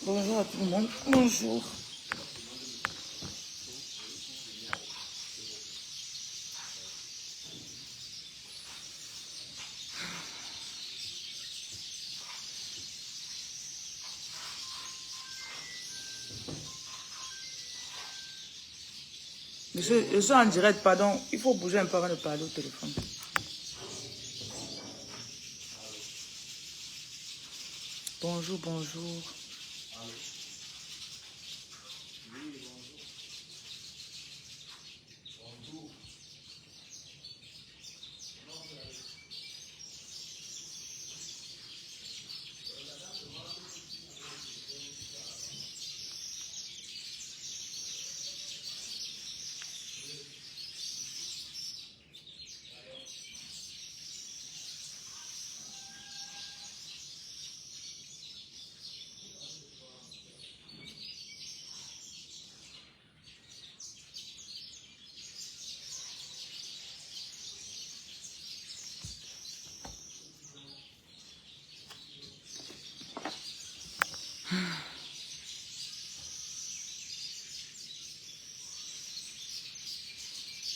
Bonjour à tout le monde. Bonjour. Je suis en direct, pardon. Il faut bouger un peu avant de parler au téléphone. Bonjour, bonjour.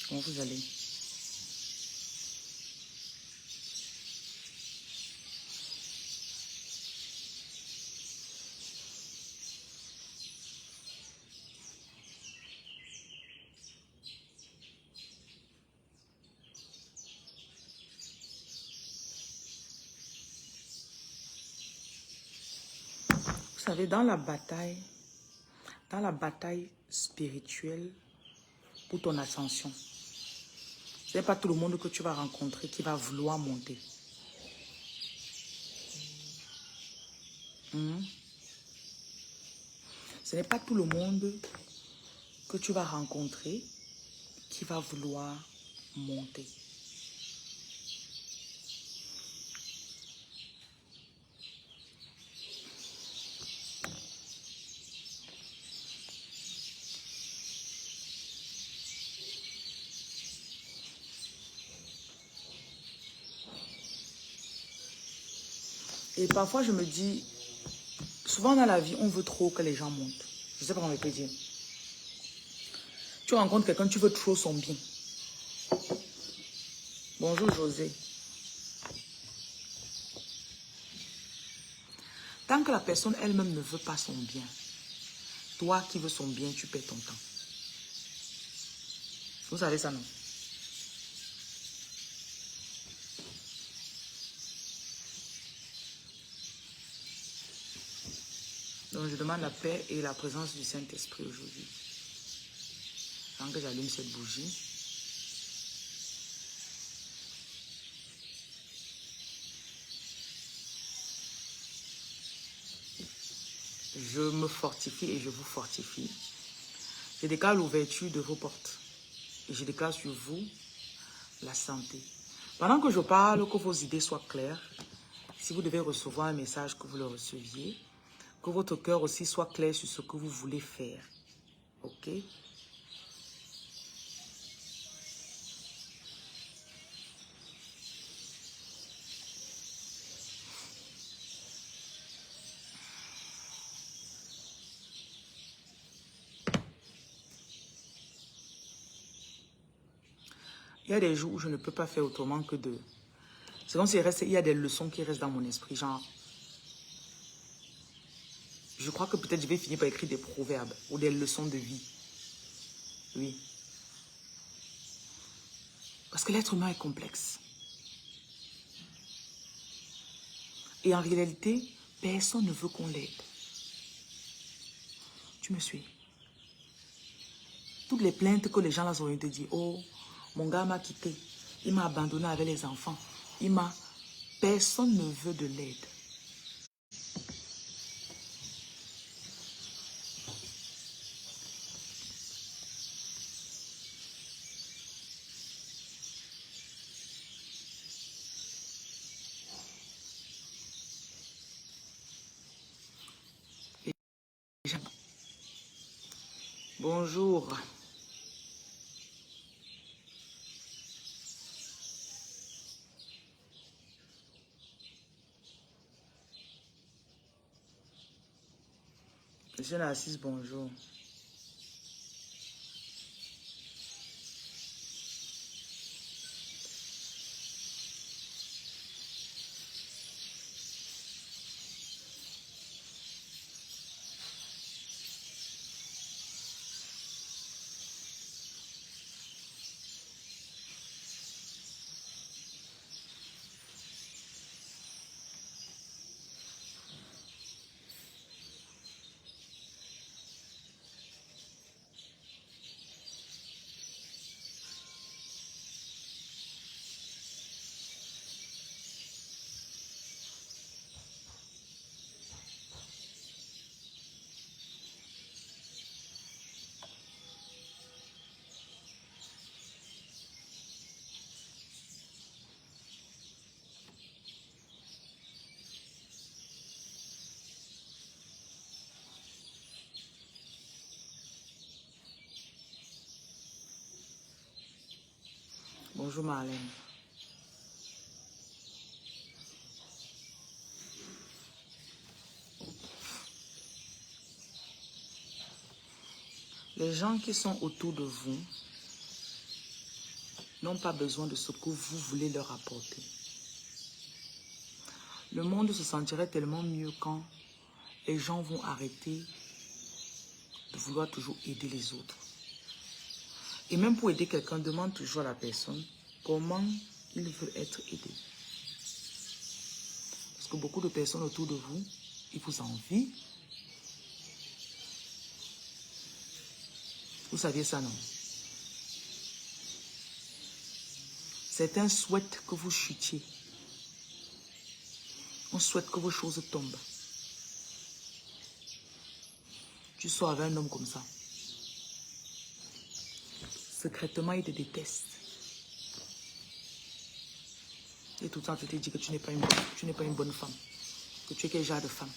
Comment vous allez? Vous savez, dans la bataille spirituelle pour ton ascension, ce n'est pas tout le monde que tu vas rencontrer qui va vouloir monter. Ce n'est pas tout le monde que tu vas rencontrer qui va vouloir monter. Et parfois, je me dis, souvent dans la vie, on veut trop que les gens montent. Je ne sais pas comment on peut dire. Tu rencontres quelqu'un, tu veux trop son bien. Bonjour José. Tant que la personne elle-même ne veut pas son bien, toi qui veux son bien, tu perds ton temps. Vous savez ça, non? Donc je demande la paix et la présence du Saint-Esprit aujourd'hui. Tant que j'allume cette bougie. Je me fortifie et je vous fortifie. Je déclare l'ouverture de vos portes. Et je déclare sur vous la santé. Pendant que je parle, que vos idées soient claires. Si vous devez recevoir un message, que vous le receviez. Que votre cœur aussi soit clair sur ce que vous voulez faire. Ok? Il y a des jours où je ne peux pas faire autrement que de... C'est comme s'il il y a des leçons qui restent dans mon esprit. Genre, je crois que peut-être je vais finir par écrire des proverbes ou des leçons de vie. Oui. Parce que l'être humain est complexe. Et en réalité, personne ne veut qu'on l'aide. Tu me suis? Toutes les plaintes que les gens là ont te dire, oh, mon gars m'a quitté, il m'a abandonné avec les enfants, Personne ne veut de l'aide. Et les gens- Bonjour. Monsieur Narcisse, bonjour. Bonjour Marlène. Les gens qui sont autour de vous n'ont pas besoin de ce que vous voulez leur apporter. Le monde se sentirait tellement mieux quand les gens vont arrêter de vouloir toujours aider les autres. Et même pour aider quelqu'un, demande toujours à la personne comment il veut être aidé. Parce que beaucoup de personnes autour de vous, ils vous envient. Vous saviez ça, non? Certains souhaitent que vous chutiez. On souhaite que vos choses tombent. Tu sors avec un homme comme ça. Secrètement, il te déteste. Et tout le temps, tu te dis que tu n'es pas une bonne femme. Que tu es quel genre de femme.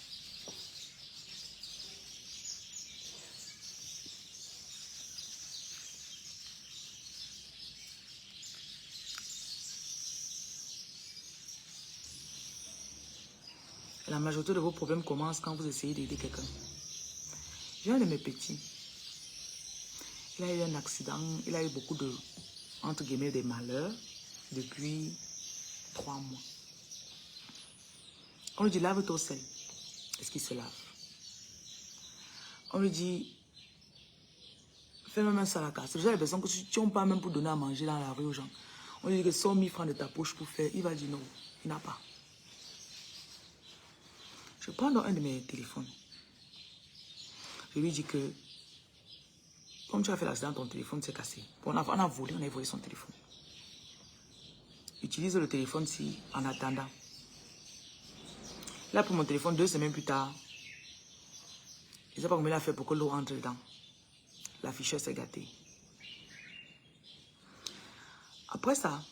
La majorité de vos problèmes commencent quand vous essayez d'aider quelqu'un. J'ai un de mes petits. Il a eu un accident. Il a eu beaucoup de, entre guillemets, des malheurs depuis 3 mois. On lui dit, lave-toi au sel. Est-ce qu'il se lave? On lui dit, fais même un salaka. C'est déjà les personnes que tu n'as pas même pour donner à manger dans la rue aux gens. On lui dit que sors 1000 francs de ta poche pour faire. Il va dire non, il n'a pas. Je prends dans un de mes téléphones. Je lui dis que, comme tu as fait l'accident, ton téléphone s'est cassé. On a volé, on a volé son téléphone. Utilise le téléphone si, en attendant. Là, pour mon téléphone, 2 semaines plus tard, je ne sais pas combien il a fait pour que l'eau entre dedans. L'afficheur s'est gâté. Après ça,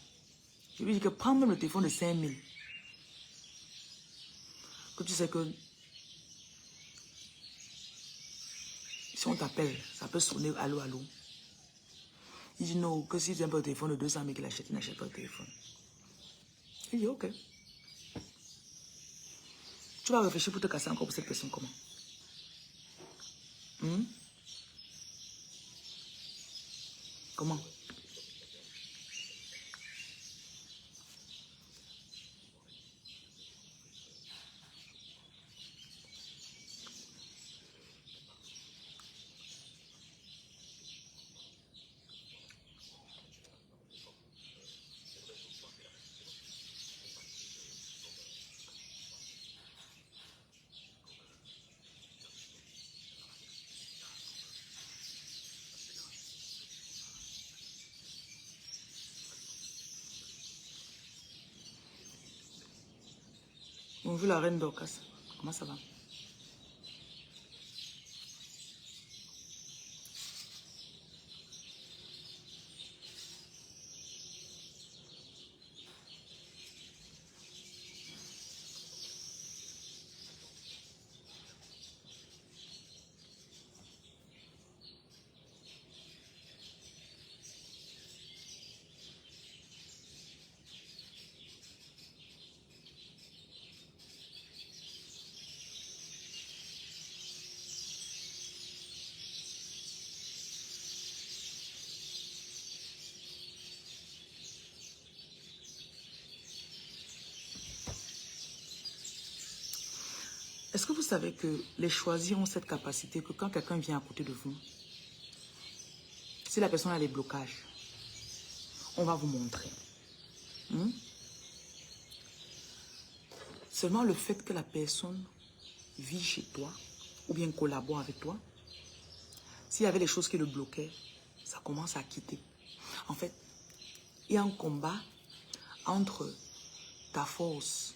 je lui dis que prends même le téléphone de 5000. Que tu sais que si on t'appelle, ça peut sonner allô, allô. Il dit non, que si tu n'aimes pas le téléphone de 200 000 qu'il achète, il n'achète pas le téléphone. Il dit ok. Tu vas réfléchir pour te casser encore pour cette personne comment? Comment? Bonjour la reine Dorcas. Comment ça va? Est-ce que vous savez que les choisis ont cette capacité que quand quelqu'un vient à côté de vous, si la personne a des blocages, on va vous montrer. Seulement le fait que la personne vit chez toi ou bien collabore avec toi, s'il y avait des choses qui le bloquaient, ça commence à quitter. En fait, il y a un combat entre ta force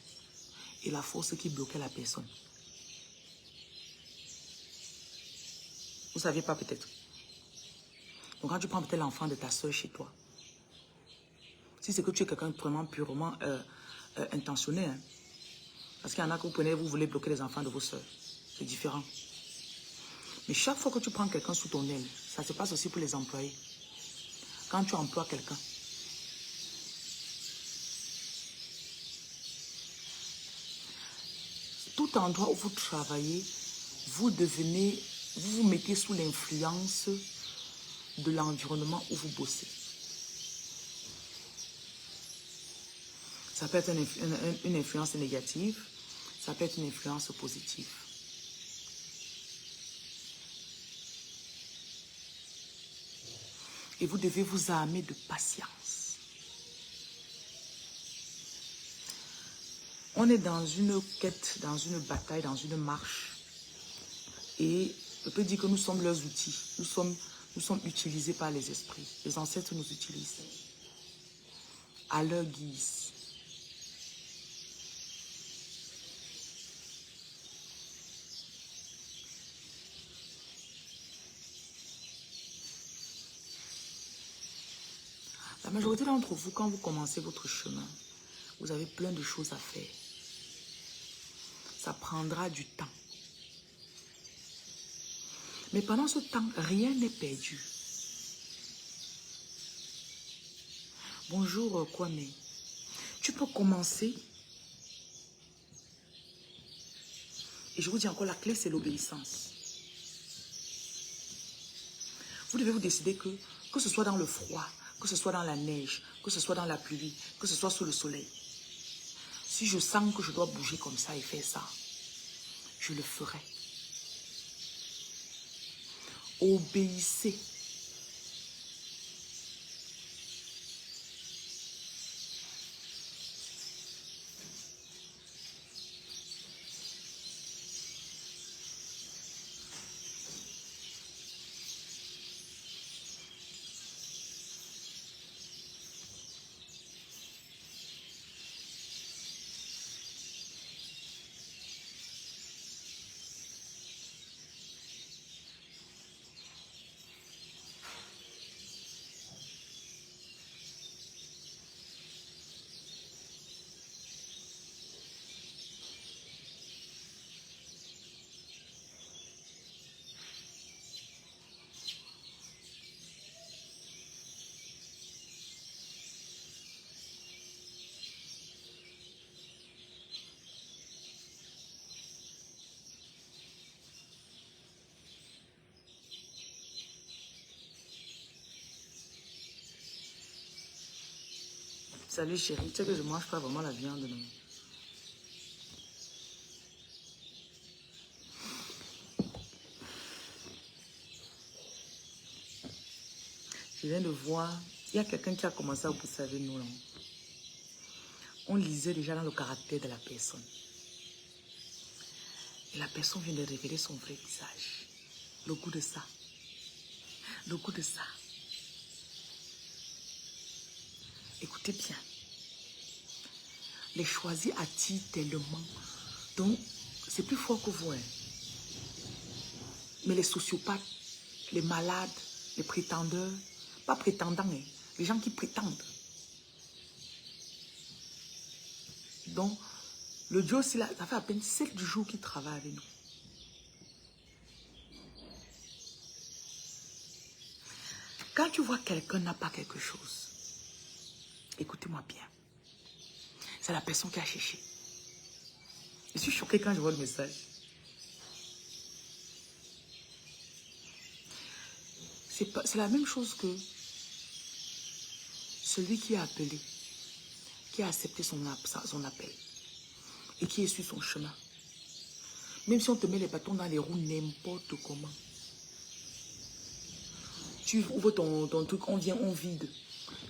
et la force qui bloquait la personne. Vous ne saviez pas peut-être. Donc quand tu prends peut-être l'enfant de ta soeur chez toi, si c'est que tu es quelqu'un vraiment purement intentionné, hein, parce qu'il y en a que vous prenez, vous voulez bloquer les enfants de vos soeurs. C'est différent. Mais chaque fois que tu prends quelqu'un sous ton aile, ça se passe aussi pour les employés. Quand tu emploies quelqu'un, tout endroit où vous travaillez, vous vous mettez sous l'influence de l'environnement où vous bossez. Ça peut être une influence négative, ça peut être une influence positive. Et vous devez vous armer de patience. On est dans une quête, dans une bataille, dans une marche. Et je peux dire que nous sommes leurs outils. Nous sommes utilisés par les esprits. Les ancêtres nous utilisent à leur guise. La majorité d'entre vous, quand vous commencez votre chemin, vous avez plein de choses à faire. Ça prendra du temps. Mais pendant ce temps, rien n'est perdu. Bonjour, Kwame. Tu peux commencer. Et je vous dis encore, la clé, c'est l'obéissance. Vous devez vous décider que ce soit dans le froid, que ce soit dans la neige, que ce soit dans la pluie, que ce soit sous le soleil. Si je sens que je dois bouger comme ça et faire ça, je le ferai. Obéissez. Salut chérie, tu sais que je ne mange pas vraiment la viande, non? Je viens de voir, il y a quelqu'un qui a commencé à observer nous, là. On lisait déjà dans le caractère de la personne. Et la personne vient de révéler son vrai visage. Le goût de ça. Le goût de ça. Écoutez bien. Les choisis attirent tellement. Donc, c'est plus fort que vous. Hein. Mais les sociopathes, les malades, les prétendeurs, pas prétendants, hein, les gens qui prétendent. Donc, le Dieu aussi, là, ça fait à peine 7 jours qu'il travaille avec nous. Quand tu vois quelqu'un n'a pas quelque chose, écoutez-moi bien. C'est la personne qui a cherché. Je suis choquée quand je vois le message. C'est la même chose que celui qui a appelé, qui a accepté son appel et qui est sur son chemin. Même si on te met les bâtons dans les roues, n'importe comment. Tu ouvres ton truc, on vient, on vide.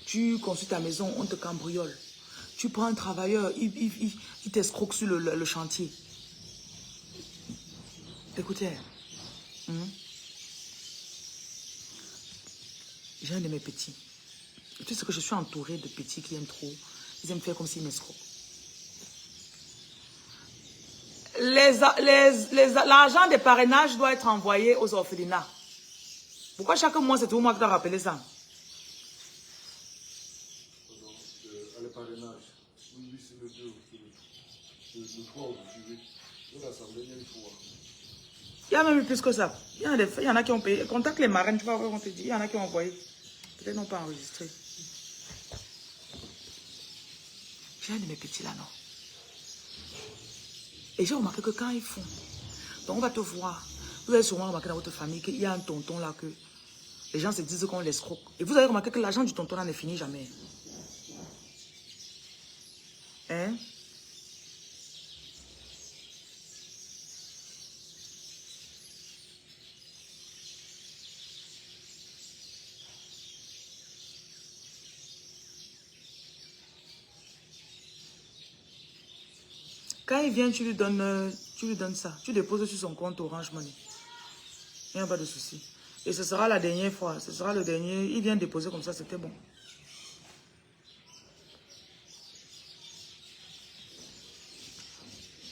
Tu construis ta maison, on te cambriole. Tu prends un travailleur, il t'escroque sur le chantier. Écoutez, j'ai un de mes petits. Tu sais que je suis entourée de petits qui aiment trop. Ils aiment faire comme s'ils m'escroquent. L'argent des parrainages doit être envoyé aux orphelinats. Pourquoi chaque mois, c'est tout moi qui dois rappeler ça? Le parrainage, oui, c'est le 2, le 3 aujourd'hui. L'Assemblée, il faut voir. Il y a même eu plus que ça. Il y en a qui ont payé. Contacte les marraines, tu vas voir, on te dit. Il y en a qui ont envoyé. Peut-être non pas enregistré. J'ai un de mes petits là, non? Et j'ai remarqué que quand ils font, donc on va te voir. Vous avez sûrement remarqué dans votre famille qu'il y a un tonton là que les gens se disent qu'on l'escroque. Et vous avez remarqué que l'argent du tonton là ne finit jamais. Hein? Quand il vient, tu lui donnes ça. Tu déposes sur son compte Orange Money. Il n'y a pas de souci. Et ce sera la dernière fois. Ce sera le dernier. Il vient déposer comme ça, c'était bon.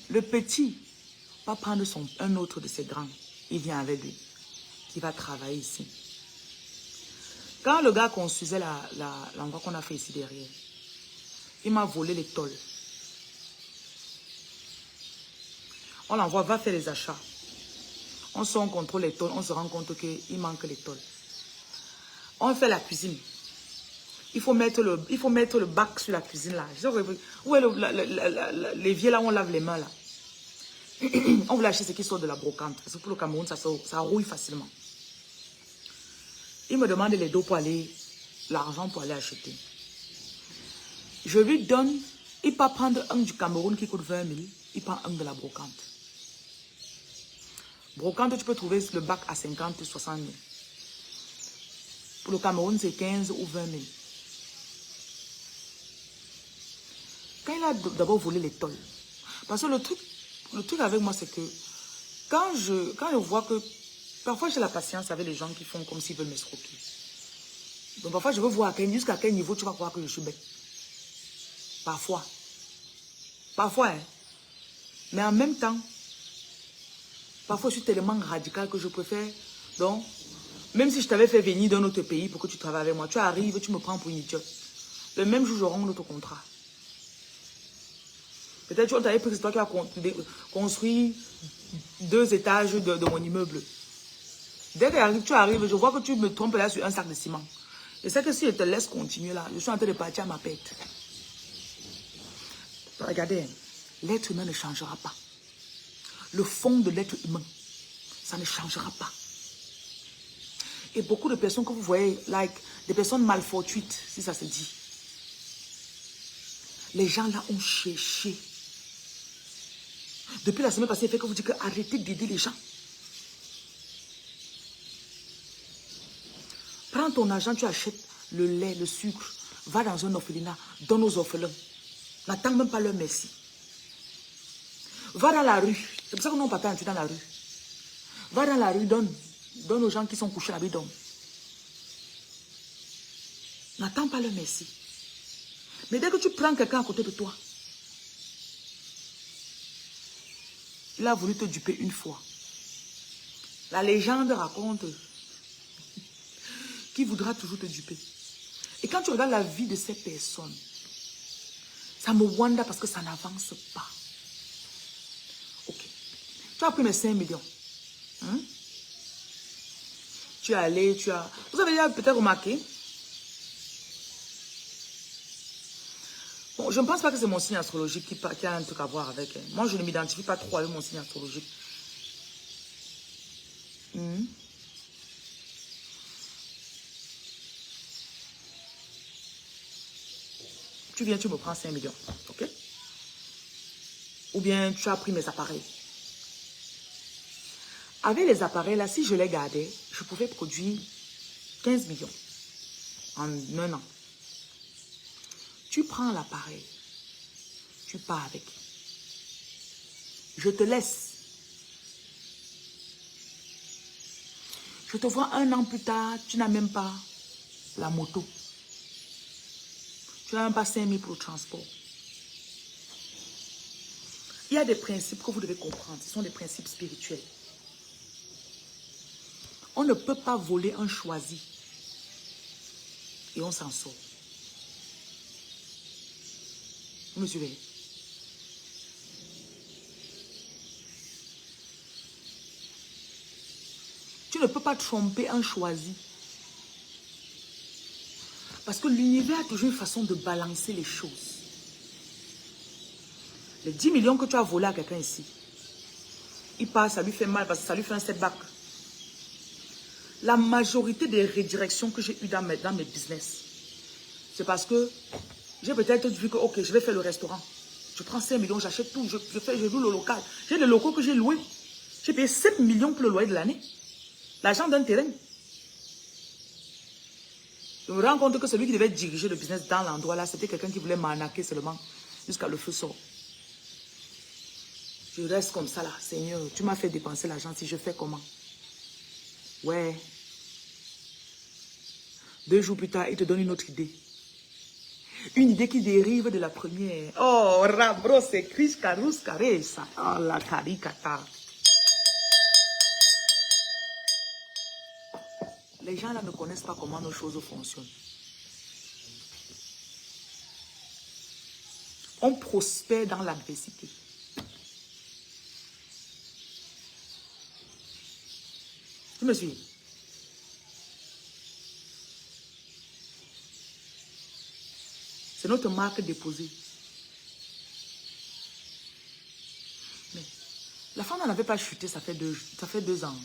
Le petit va prendre un autre de ses grands. Il vient avec lui. Qui va travailler ici. Quand le gars construisait l'endroit qu'on a fait ici derrière, il m'a volé les tôles. On l'envoie, va faire les achats. On sort, on contrôle les tôles, on se rend compte qu'il manque les tôles. On fait la cuisine. Il faut mettre le bac sur la cuisine là. Où est l'évier là où on lave les mains là? On voulait acheter ce qui sort de la brocante. Parce que pour le Cameroun, ça rouille facilement. Il me demande les dos pour aller, l'argent pour aller acheter. Je lui donne, il peut prendre un du Cameroun qui coûte 20 000, il prend un de la brocante. Brocante, tu peux trouver le bac à 50 60 000. Pour le Cameroun, c'est 15 ou 20 000. Quand il a d'abord volé les tôles, parce que le truc avec moi, c'est que quand je vois que parfois j'ai la patience avec les gens qui font comme s'ils veulent m'escroquer. Donc parfois je veux voir jusqu'à quel niveau tu vas croire que je suis bête. Parfois. Parfois, hein. Mais en même temps, parfois je suis tellement radical que je préfère. Donc, même si je t'avais fait venir d'un autre pays pour que tu travailles avec moi, tu arrives, tu me prends pour une idiote. Le même jour, j'aurai un autre contrat. Peut-être que tu avais pris que c'est toi qui as construit 2 étages de mon immeuble. Dès que tu arrives, je vois que tu me trompes là sur un sac de ciment. Je sais que si je te laisse continuer là, je suis en train de partir à ma perte. Regardez, l'être humain ne changera pas. Le fond de l'être humain, ça ne changera pas. Et beaucoup de personnes que vous voyez, des personnes mal fortuites, si ça se dit. Les gens là ont cherché. Depuis la semaine passée, il fait que vous dites que arrêtez d'aider les gens. Prends ton argent, tu achètes le lait, le sucre, va dans un orphelinat, donne aux orphelins. N'attends même pas leur merci. Va dans la rue. C'est pour ça que nous on partage dans la rue. Va dans la rue, donne aux gens qui sont couchés à la rue, donne. N'attends pas leur merci. Mais dès que tu prends quelqu'un à côté de toi, il a voulu te duper une fois. La légende raconte qu'il voudra toujours te duper. Et quand tu regardes la vie de ces personnes, ça me wonder parce que ça n'avance pas. Ok. Tu as pris mes 5 millions. Hein? Tu es allé, Vous avez peut-être remarqué. Bon, je ne pense pas que c'est mon signe astrologique qui a un truc à voir avec. Moi, je ne m'identifie pas trop avec mon signe astrologique. Tu viens, tu me prends 5 millions. Ok? Ou bien tu as pris mes appareils. Avec les appareils là, si je les gardais, je pouvais produire 15 millions en un an. Tu prends l'appareil, tu pars avec. Je te laisse. Je te vois un an plus tard, tu n'as même pas la moto. Tu n'as même pas 5 000 pour le transport. Il y a des principes que vous devez comprendre. Ce sont des principes spirituels. On ne peut pas voler un choisi. Et on s'en sort. Vous me suivez? Tu ne peux pas tromper un choisi. Parce que l'univers a toujours une façon de balancer les choses. Les 10 millions que tu as volés à quelqu'un ici, il passe, ça lui fait mal parce que ça lui fait un setback. La majorité des redirections que j'ai eues dans mes business, c'est parce que j'ai peut-être vu que, ok, je vais faire le restaurant. Je prends 5 millions, j'achète tout, je loue le local. J'ai des locaux que j'ai loués. J'ai payé 7 millions pour le loyer de l'année. L'argent d'un terrain. Je me rends compte que celui qui devait diriger le business dans l'endroit là, c'était quelqu'un qui voulait m'arnaquer seulement jusqu'à le feu sort. Je reste comme ça là. Seigneur, tu m'as fait dépenser l'argent, si je fais comment? Ouais. 2 jours plus tard, il te donne une autre idée. Une idée qui dérive de la première. Oh, rabro, c'est Chris Carus Caressa. Oh, la caricata. Les gens là ne connaissent pas comment nos choses fonctionnent. On prospère dans l'adversité. Tu me suis? C'est notre marque déposée. Mais la femme n'en avait pas chuté, ça fait 2 ans.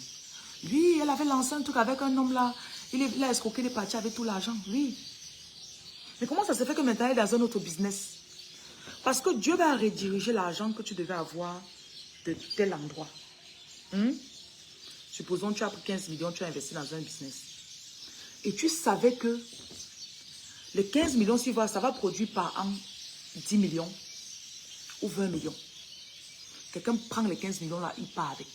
Lui, elle avait lancé un truc avec un homme là. Il a escroqué les parties avec tout l'argent. Oui. Mais comment ça se fait que maintenant elle est dans un autre business? Parce que Dieu va rediriger l'argent que tu devais avoir de tel endroit. Supposons que tu as pris 15 millions, tu as investi dans un business. Et tu savais que les 15 millions, ça va produire par an 10 millions ou 20 millions. Quelqu'un prend les 15 millions là, il part avec.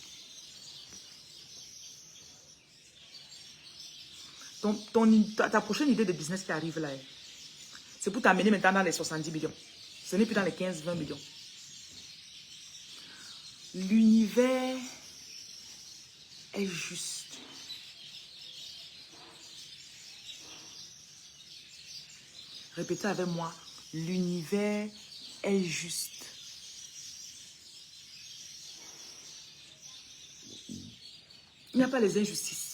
Ta prochaine idée de business qui arrive là, c'est pour t'amener maintenant dans les 70 millions. Ce n'est plus dans les 15-20 millions. L'univers est juste. Répétez avec moi. L'univers est juste. Il n'y a pas les injustices.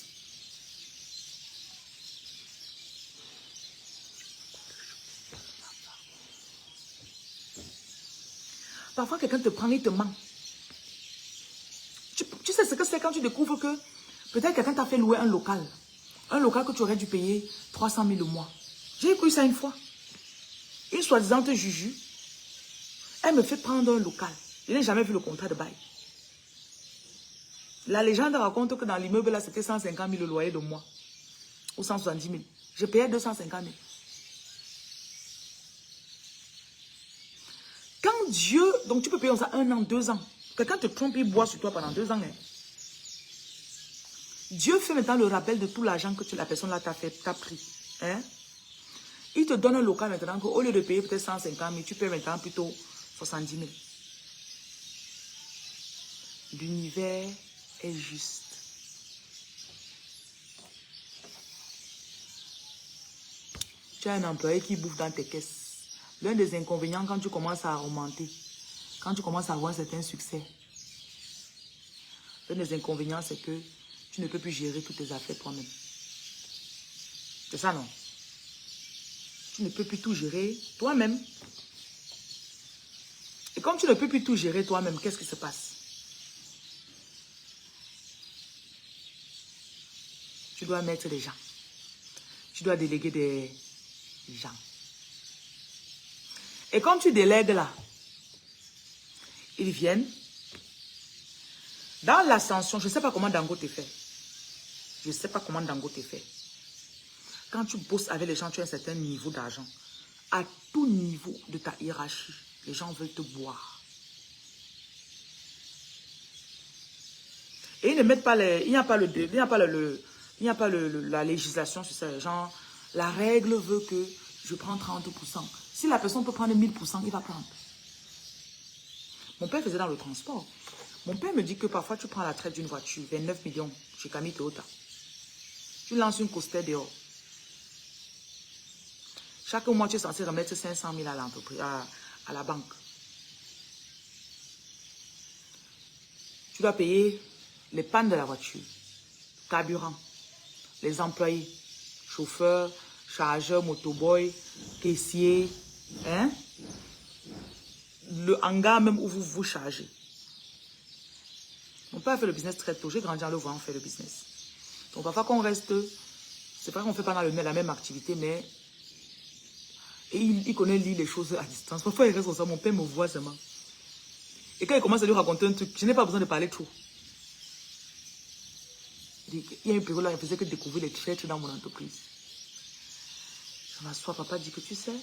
Parfois, quelqu'un te prend et te ment. Tu sais ce que c'est quand tu découvres que peut-être quelqu'un t'a fait louer un local. Un local que tu aurais dû payer 300 000 le mois. J'ai écouté ça une fois. Une soi-disant Juju, elle me fait prendre un local. Je n'ai jamais vu le contrat de bail. La légende raconte que dans l'immeuble là, c'était 150 000 le loyer de mois. Ou 170 000. Je payais 250 000. Quand Dieu, donc tu peux payer ça 1 an, 2 ans. Quelqu'un te trompe, il boit sur toi pendant 2 ans. Hein. Dieu fait maintenant le rappel de tout l'argent que la personne là t'a pris. Hein? Il te donne un local maintenant qu'au lieu de payer peut-être 150 000, tu payes maintenant plutôt 70 000. L'univers est juste. Tu as un employé qui bouffe dans tes caisses. L'un des inconvénients quand tu commences à augmenter, quand tu commences à avoir un certain succès, l'un des inconvénients c'est que tu ne peux plus gérer toutes tes affaires toi-même. C'est ça non? Tu ne peux plus tout gérer toi-même. Et comme tu ne peux plus tout gérer toi-même, qu'est-ce qui se passe? Tu dois mettre des gens. Tu dois déléguer des gens. Et quand tu délègues là, ils viennent. Dans l'ascension, je ne sais pas comment Dangote fait. Je ne sais pas comment Dangote fait. Quand tu bosses avec les gens, tu as un certain niveau d'argent. À tout niveau de ta hiérarchie, les gens veulent te boire. Et ils ne mettent pas les... Il n'y a pas la législation sur ça. Genre, la règle veut que je prends 30%. Si la personne peut prendre 1000%, il va prendre. Mon père faisait dans le transport. Mon père me dit que parfois tu prends la traite d'une voiture, 29 millions chez Camille Toyota. Tu lances une costère dehors. Chaque mois, tu es censé remettre 500 000 à l'entreprise, à la banque. Tu dois payer les pannes de la voiture, carburant, les employés, chauffeurs, chargeurs, motoboy, caissiers, hein? Le hangar même où vous vous chargez. Mon père fait le business très tôt. J'ai grandi en le voyant faire le business. Donc parfois qu'on reste, c'est pas qu'on fait pas la même activité, mais et il connaît lire les choses à distance. Parfois il reste comme ça, mon père me voit seulement. Et quand il commence à lui raconter un truc, je n'ai pas besoin de parler trop. Il y a une période là, il faisait que découvrir les traîtres dans mon entreprise. Je m'assois, papa dit que tu sais,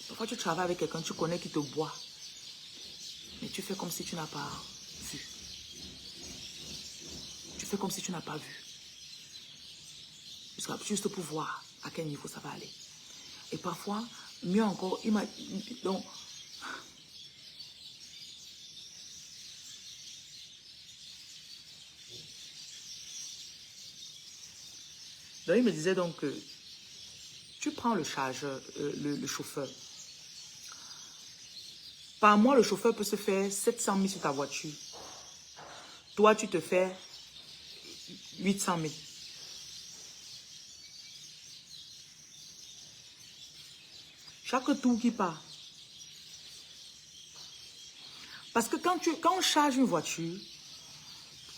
parfois tu travailles avec quelqu'un, tu connais qui te boit. Mais tu fais comme si tu n'as pas vu. Tu fais comme si tu n'as pas vu. Juste pour voir à quel niveau ça va aller. Et parfois, mieux encore, il m'a... Donc, il me disait donc que tu prends le chargeur, le chauffeur. Par mois, le chauffeur peut se faire 700 000 sur ta voiture. Toi, tu te fais 800 000. Chaque tour qui part. Parce que quand on charge une voiture,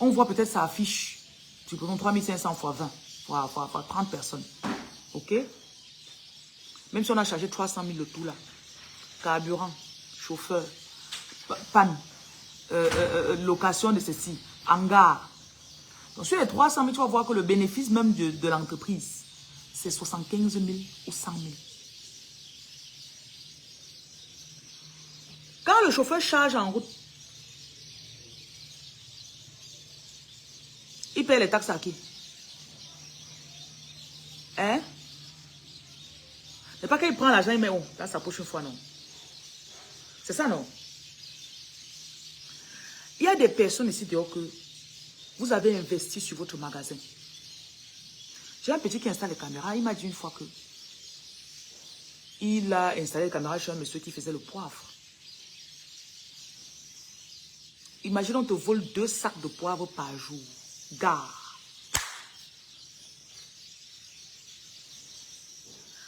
on voit peut-être ça affiche. Tu prends 3500 x 20, fois 30 personnes. OK? Même si on a chargé 300 000 le tout là. Carburant, chauffeur, panne, location de ceci, hangar. Donc sur les 300 000, tu vas voir que le bénéfice même de l'entreprise, c'est 75 000 ou 100 000. Quand le chauffeur charge en route, il paye les taxes à qui? Hein? C'est pas qu'il prend l'argent, il met dans sa poche une fois, non? C'est ça, non? Il y a des personnes ici dehors que vous avez investi sur votre magasin. J'ai un petit qui installe les caméras. Il m'a dit une fois que il a installé les caméras chez un monsieur qui faisait le poivre. Imagine, on te vole 2 sacs de poivre par jour. Gare.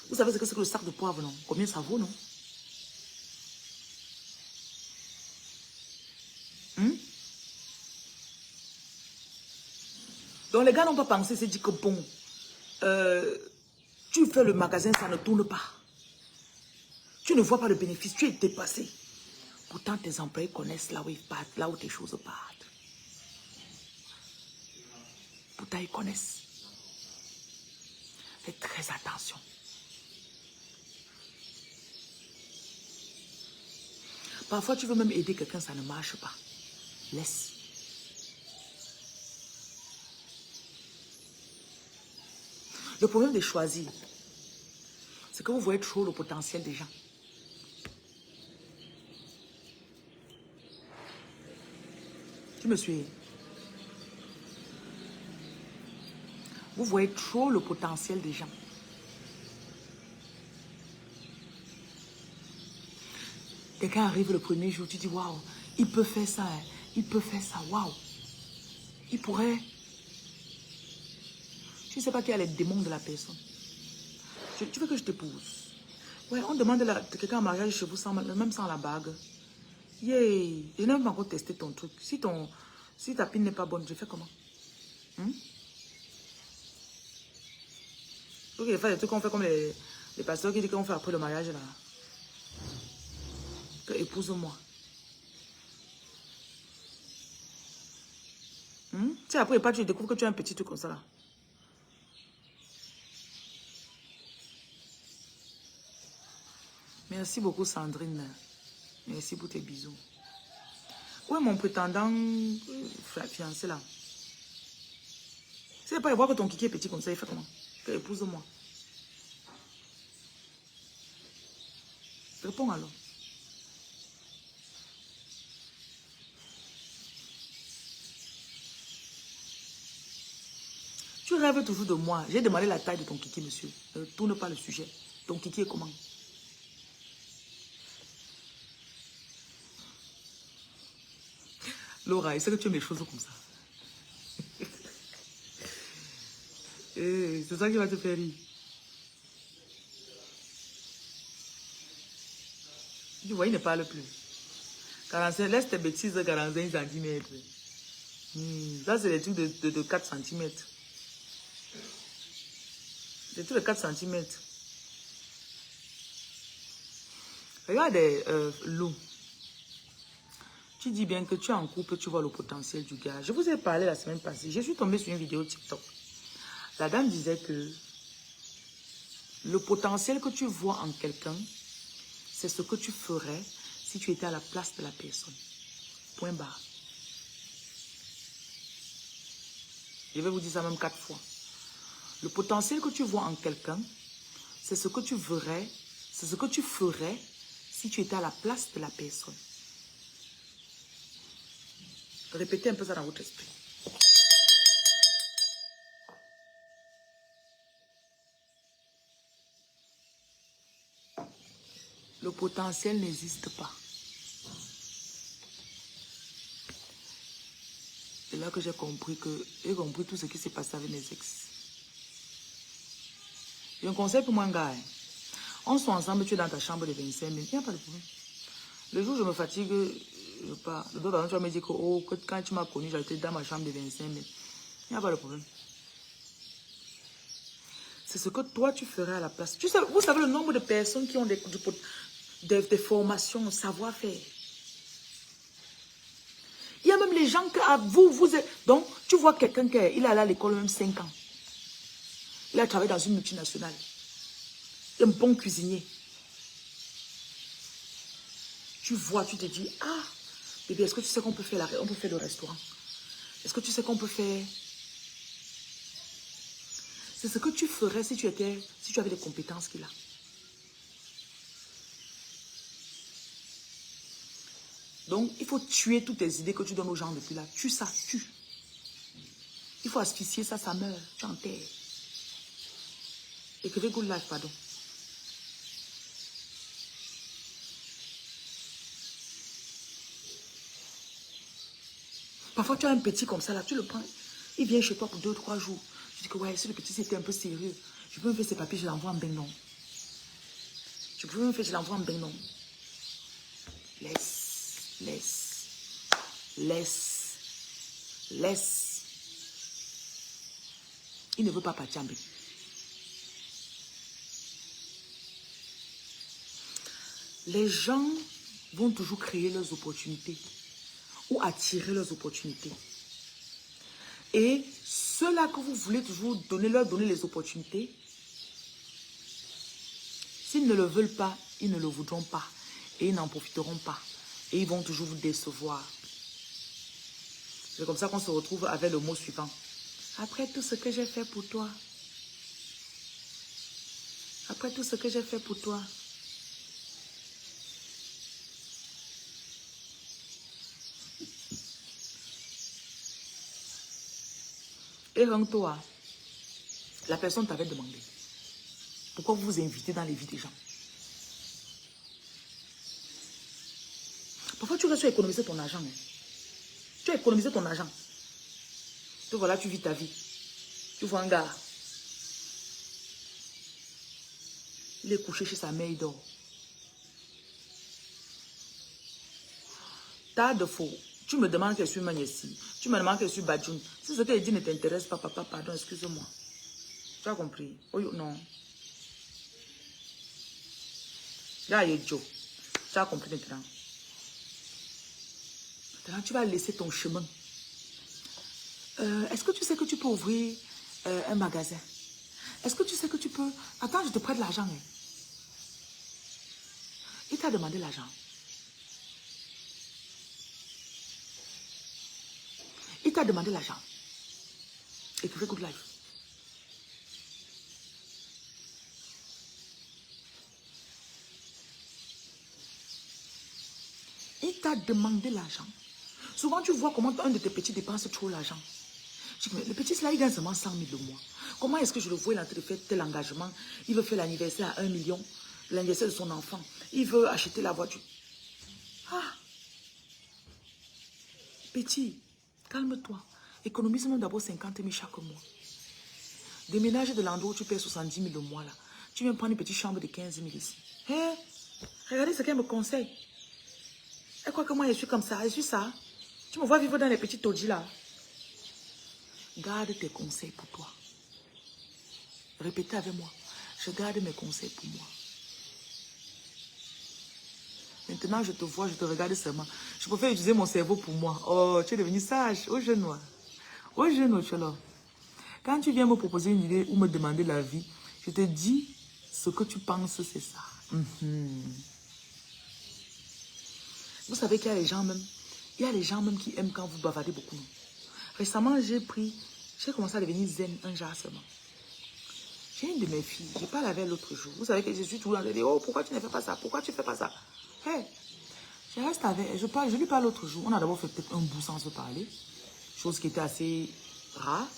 Vous savez ce que c'est que le sac de poivre, non? Combien ça vaut, non? Donc les gars n'ont pas pensé, c'est dit que bon, tu fais le magasin, ça ne tourne pas. Tu ne vois pas le bénéfice, tu es dépassé. Pourtant, tes employés connaissent là où ils partent, là où tes choses partent. Pourtant, ils connaissent. Fais très attention. Parfois, tu veux même aider quelqu'un, ça ne marche pas. Laisse. Le problème de choisir, c'est que vous voyez trop le potentiel des gens. Tu me suis? Vous voyez trop le potentiel des gens. Quelqu'un arrive le premier jour, tu dis waouh, il peut faire ça, hein, il peut faire ça, waouh. Il pourrait. Tu ne sais pas qui a les démons de la personne. Tu veux que je t'épouse? Ouais, on demande quelqu'un en mariage chez vous, même sans la bague. Yeah, je n'ai même pas encore testé ton truc. Si ta pine n'est pas bonne, je fais comment? Ok, il faut des trucs qu'on fait comme les pasteurs qui disent qu'on fait après le mariage là. Que épouse-moi. Tu sais, après, pas, tu découvres que tu as un petit truc comme ça là. Merci beaucoup, Sandrine. Merci pour tes bisous. Où est mon prétendant fiancé là? C'est pas voir que ton kiki est petit comme ça, il fait comment? Épouse-moi. Réponds alors. Tu rêves toujours de moi. J'ai demandé la taille de ton kiki, monsieur. Ne tourne pas le sujet. Ton kiki est comment? Laura, est-ce que tu aimes les choses comme ça? C'est ça qui va te faire rire. Tu vois, il ne parle plus. 45, laisse tes bêtises de 45 cm. Ça, c'est des trucs de 4 cm. Des trucs de 4 cm. Regarde, Lou. Tu dis bien que tu es en couple, tu vois le potentiel du gars. Je vous ai parlé la semaine passée. Je suis tombée sur une vidéo TikTok. La dame disait que le potentiel que tu vois en quelqu'un, c'est ce que tu ferais si tu étais à la place de la personne. Point barre. Je vais vous dire ça même 4 fois. Le potentiel que tu vois en quelqu'un, c'est ce que tu verrais, c'est ce que tu ferais si tu étais à la place de la personne. Répétez un peu ça dans votre esprit. Le potentiel n'existe pas. C'est là que j'ai compris tout ce qui s'est passé avec mes ex. J'ai un conseil pour moi, un gars. On soit ensemble, tu es dans ta chambre de 25 000. Il n'y a pas de problème. Le jour où je me fatigue, je pars. Le jour où tu vas me dire que, oh, quand tu m'as connu, j'étais dans ma chambre de 25 000. Il n'y a pas de problème. C'est ce que toi, tu ferais à la place. Tu sais, vous savez le nombre de personnes qui ont des formations, savoir-faire. Il y a même les gens que vous êtes... Donc, tu vois quelqu'un qui est allé à l'école même 5 ans. Il a travaillé dans une multinationale. Un bon cuisinier. Tu vois, tu te dis, ah, bébé, est-ce que tu sais qu'on peut faire on peut faire le restaurant? Est-ce que tu sais qu'on peut faire... C'est ce que tu ferais si tu avais les compétences qu'il a. Donc, il faut tuer toutes les idées que tu donnes aux gens depuis là. Tue ça, tue. Il faut asphyxier ça, ça meurt. Tu enterres. Écrivez good life, pardon. Parfois, tu as un petit comme ça, là, tu le prends. Il vient chez toi pour 2 ou 3 jours. Tu dis que, ouais, si le petit c'était un peu sérieux, je peux me faire ses papiers, je l'envoie en Benin. Je peux me faire, je l'envoie en Benin. Laisse. Il ne veut pas partir en Benin. Les gens vont toujours créer leurs opportunités ou attirer leurs opportunités. Et ceux-là que vous voulez toujours leur donner les opportunités, s'ils ne le veulent pas, ils ne le voudront pas. Et ils n'en profiteront pas. Et ils vont toujours vous décevoir. C'est comme ça qu'on se retrouve avec le mot suivant. Après tout ce que j'ai fait pour toi. Après tout ce que j'ai fait pour toi. Et rends-toi, la personne t'avait demandé. Pourquoi vous vous invitez dans les vies des gens? Parfois, tu restes économiser ton argent. Hein. Tu as économisé ton argent. Et voilà, tu vis ta vie. Tu vois un gars. Il est couché chez sa mère, il dort. T'as de faux. Tu me demandes que je suis Magnesi. Tu me demandes que je suis Badjoun. Si ce qu'elle dit ne t'intéresse pas, papa, pardon, excuse-moi. Tu as compris? Oh non. Là, il y a Joe. Tu as compris maintenant. Maintenant, tu vas laisser ton chemin. Est-ce que tu sais que tu peux ouvrir un magasin? Est-ce que tu sais que tu peux... Attends, je te prête l'argent. Hein. Il t'a demandé l'argent. Il t'a demandé l'argent. Écoutez Good Life. Il t'a demandé l'argent. Souvent, tu vois comment un de tes petits dépense trop l'argent. Je dis, mais le petit, là, il gagne seulement 100 000 le mois. Comment est-ce que je le vois, il est en train de faire tel engagement? Il veut faire l'anniversaire à 1 million, l'anniversaire de son enfant. Il veut acheter la voiture. Ah! Petit, calme-toi. Économise même d'abord 50 000 chaque mois. Déménage de l'endroit où tu payes 70 000 le mois, là. Tu viens prendre une petite chambre de 15 000 ici. Hé! Regardez ce qu'elle me conseille. Elle croit que moi, je suis comme ça. Je suis ça. Tu me vois vivre dans les petits taudis, là. Garde tes conseils pour toi. Répétez avec moi. Je garde mes conseils pour moi. Maintenant, je te vois, je te regarde seulement. Je préfère utiliser mon cerveau pour moi. Oh, tu es devenu sage. Oh, jeune noir. Oh, jeune Ocholo. Quand tu viens me proposer une idée ou me demander l'avis, je te dis ce que tu penses, c'est ça. Vous savez qu'il y a les gens même, il y a les gens même qui aiment quand vous bavardez beaucoup. Récemment, j'ai commencé à devenir zen un genre seulement. J'ai une de mes filles, je parle avec elle l'autre jour. Vous savez que je suis toujours dans le dire, oh, pourquoi tu ne fais pas ça? Pourquoi tu ne fais pas ça? Hey, je reste avec elle, je lui parle l'autre jour. On a d'abord fait peut-être un bout sans se parler, chose qui était assez rare.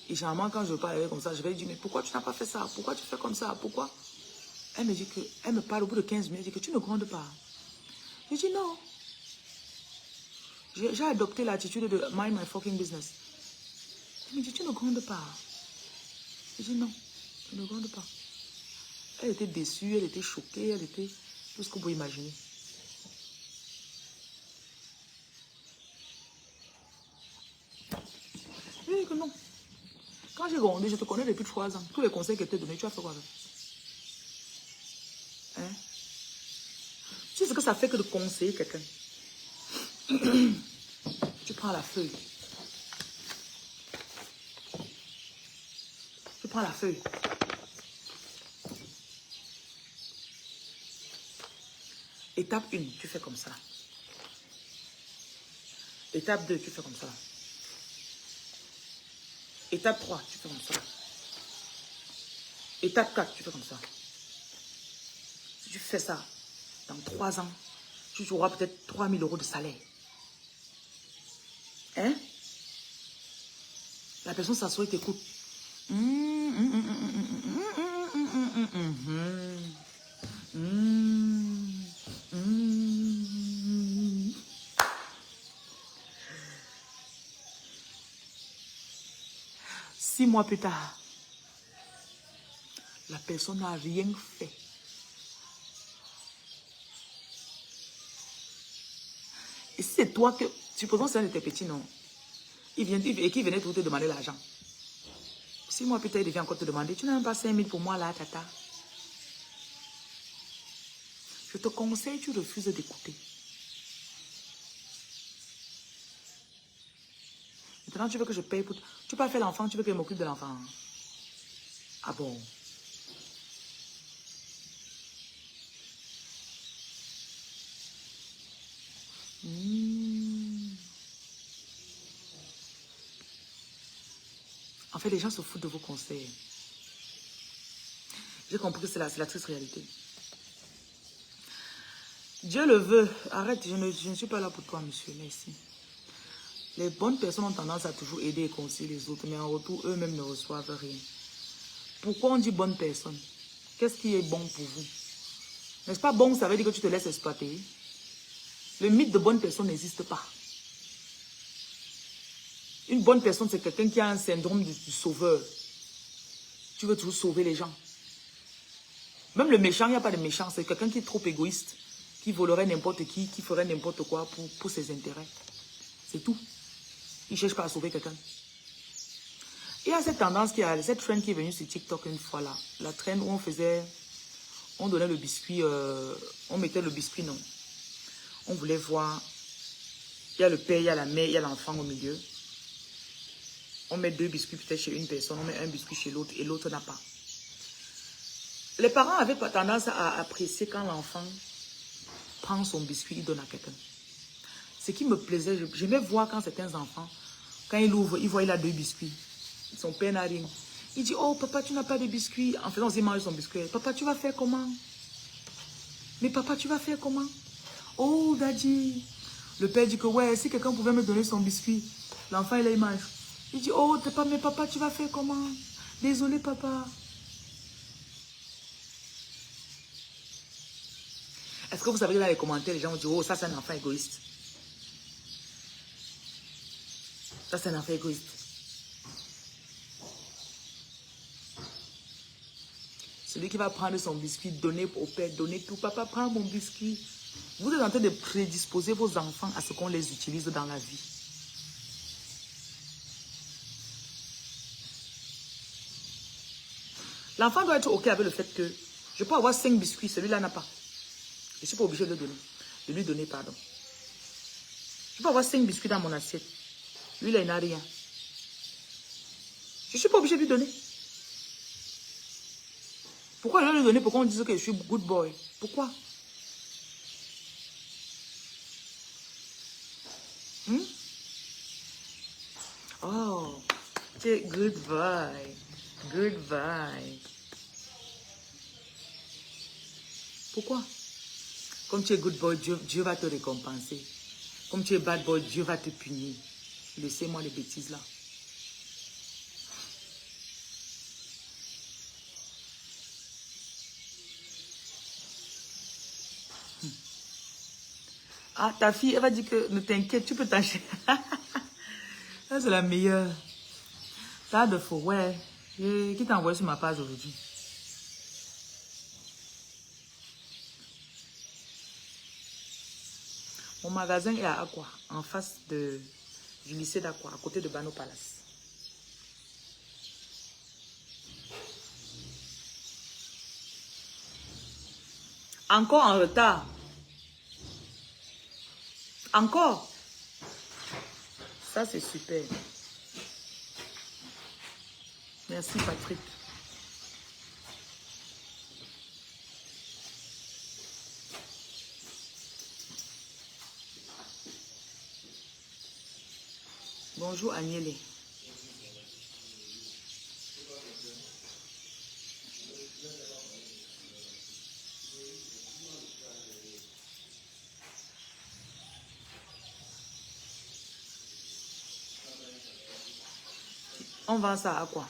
Et généralement, quand je parle avec elle comme ça, je vais lui dire, mais pourquoi tu n'as pas fait ça? Pourquoi tu fais comme ça? Pourquoi? Elle me dit que, elle me parle au bout de 15 minutes, elle dit que tu ne grondes pas. Je dis non. J'ai adopté l'attitude de mind my fucking business. Elle me dit, tu ne grondes pas. Je dis non, je ne gronde pas. Elle était déçue, elle était choquée, elle était tout ce que vous pouvez imaginer. Je dis que non. Quand j'ai grondé, je te connais depuis 3 ans. Tous les conseils qu'elle t'a donnés, tu as fait quoi avec? Hein? Tu sais ce que ça fait que de conseiller quelqu'un? Tu prends la feuille. Tu prends la feuille. Étape 1, tu fais comme ça. Étape 2, tu fais comme ça. Étape 3, tu fais comme ça. Étape 4, tu fais comme ça. Si tu fais ça, dans 3 ans, tu auras peut-être 3 000 € de salaire. Hein? La personne s'assoit et t'écoute. Six mois plus tard, la personne n'a rien fait. Et si c'est toi que... Supposons que c'est un de tes petits, non? Il venait pour te demander l'argent. 6 mois plus tard, il vient encore te demander, tu n'as même pas 5 000 pour moi là, tata. Je te conseille, tu refuses d'écouter. Maintenant, tu veux que je paye pour... Tu peux pas faire l'enfant, tu veux que je m'occupe de l'enfant. Ah bon? En fait, les gens se foutent de vos conseils. J'ai compris que c'est la triste réalité. Dieu le veut. Arrête, je ne suis pas là pour toi, monsieur. Merci. Les bonnes personnes ont tendance à toujours aider et conseiller les autres, mais en retour, eux-mêmes ne reçoivent rien. Pourquoi on dit bonne personne? Qu'est-ce qui est bon pour vous? N'est-ce pas bon, ça veut dire que tu te laisses exploiter? Le mythe de bonne personne n'existe pas. Une bonne personne, c'est quelqu'un qui a un syndrome du sauveur. Tu veux toujours sauver les gens. Même le méchant, il n'y a pas de méchant. C'est quelqu'un qui est trop égoïste, qui volerait n'importe qui ferait n'importe quoi pour ses intérêts. C'est tout. Il ne cherche pas à sauver quelqu'un. Il y a cette tendance, cette trend qui est venue sur TikTok une fois là. La trend où on donnait le biscuit, on mettait le biscuit, non. On voulait voir, il y a le père, il y a la mère, il y a l'enfant au milieu. On met 2 biscuits peut-être chez une personne, on met un biscuit chez l'autre et l'autre n'a pas. Les parents avaient pas tendance à apprécier quand l'enfant prend son biscuit, il donne à quelqu'un. Ce qui me plaisait, j'aimais voir quand certains enfants, quand il ouvre, il voit il a 2 biscuits. Son père n'a rien. Il dit, oh papa, tu n'as pas de biscuits. En faisant, il mange son biscuit. Papa, tu vas faire comment? Mais papa, tu vas faire comment? Oh, daddy. Le père dit que, ouais, si quelqu'un pouvait me donner son biscuit, l'enfant, il mange. Il dit, oh, mais papa, tu vas faire comment? Désolé, papa. Est-ce que vous savez que dans les commentaires, les gens ont dit, oh, ça, c'est un enfant égoïste. Ça, c'est un enfant égoïste. Celui qui va prendre son biscuit, donner au père, donner tout. Papa, prends mon biscuit. Vous êtes en train de prédisposer vos enfants à ce qu'on les utilise dans la vie. L'enfant doit être OK avec le fait que je peux avoir 5 biscuits, celui-là n'a pas. Je ne suis pas obligé de le donner. De lui donner, pardon. Je peux avoir 5 biscuits dans mon assiette. Lui, là, il n'a rien. Je ne suis pas obligé de lui donner. Pourquoi je vais lui donner? Pourquoi on dit que je suis good boy? Pourquoi? Oh, c'est good boy. Good boy. Pourquoi? Comme tu es good boy, Dieu va te récompenser. Comme tu es bad boy, Dieu va te punir. Laissez-moi les bêtises là. Ah, ta fille, elle va dire que ne t'inquiète, tu peux t'acheter. Ça, c'est la meilleure. Ça de faux, ouais. Qui t'a envoyé sur ma page aujourd'hui? Mon magasin est à Aqua, en face du lycée d'Aqua, à côté de Bano Palace. Encore en retard. Encore. Ça, c'est super. Merci, Patrick. Bonjour, Agnélé. On vend ça à quoi?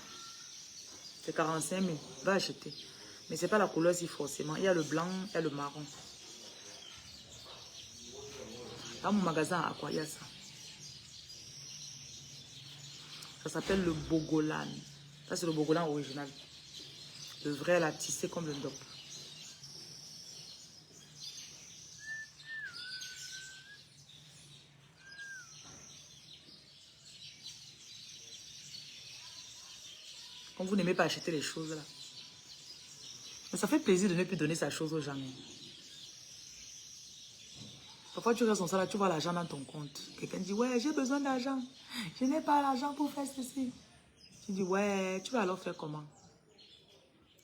C'est 45 000. Va acheter. Mais ce n'est pas la couleur si forcément. Il y a le blanc et le marron. Dans mon magasin à quoi il y a ça? Ça s'appelle le Bogolan. Ça, c'est le Bogolan original. Le vrai, là, tissé comme le dop. Quand vous n'aimez pas acheter les choses, là. Mais ça fait plaisir de ne plus donner sa chose aux gens. Parfois, tu restes comme ça, là, tu vois l'argent dans ton compte. Quelqu'un dit, ouais, j'ai besoin d'argent. Je n'ai pas l'argent pour faire ceci. Tu dis, ouais, tu vas alors faire comment?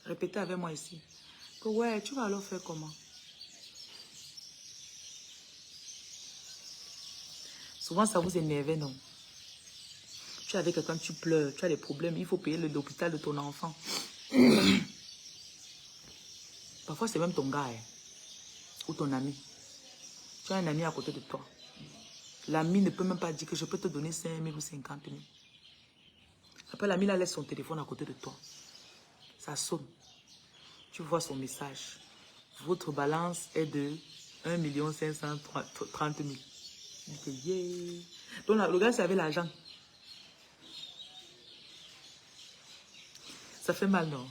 Répétez avec moi ici. Que ouais, tu vas alors faire comment? Souvent, ça vous énerve, non? Tu es avec quelqu'un, tu pleures, tu as des problèmes, il faut payer l'hôpital de ton enfant. Parfois, c'est même ton gars, hein, ou ton ami. Tu as un ami à côté de toi. L'ami ne peut même pas dire que je peux te donner 5 000 ou 50 000. Après, l'ami là laisse son téléphone à côté de toi. Ça sonne. Tu vois son message. Votre balance est de 1 530 000. Il dit, yeah. Donc là, le gars, c'est avec l'argent. Ça fait mal, non?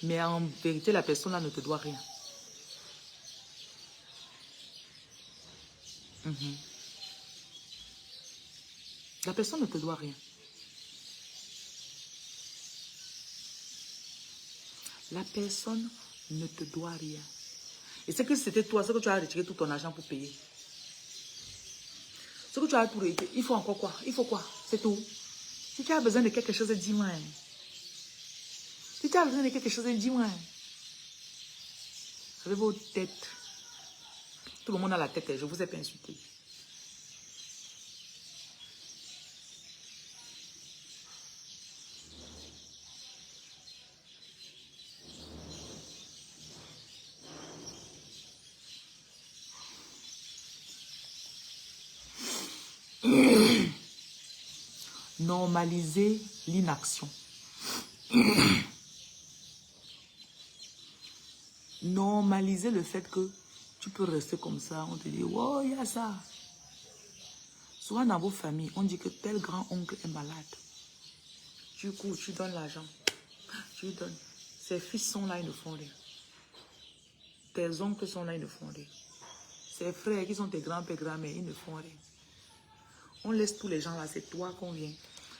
Mais en vérité, la personne là ne te doit rien. La personne ne te doit rien. La personne ne te doit rien. Et c'est que c'était toi, c'est que tu as retiré tout ton argent pour payer. Ce que tu as tout retiré, il faut encore quoi? Il faut quoi? C'est tout. Si tu as besoin de quelque chose, dis-moi. Si tu as besoin de quelque chose, dis-moi. Avec vos têtes. Tout le monde a la tête, je vous ai pas insulté. Normaliser l'inaction. Normaliser le fait que tu peux rester comme ça. On te dit, oh, il y a ça. Souvent dans vos familles, on dit que tel grand-oncle est malade. Du coup, tu donnes l'argent. Tu donnes. Ses fils sont là, ils ne font rien. Tes oncles sont là, ils ne font rien. Ses frères qui sont tes grands-pères, grands-mères, ils ne font rien. On laisse tous les gens là, c'est toi qu'on vient.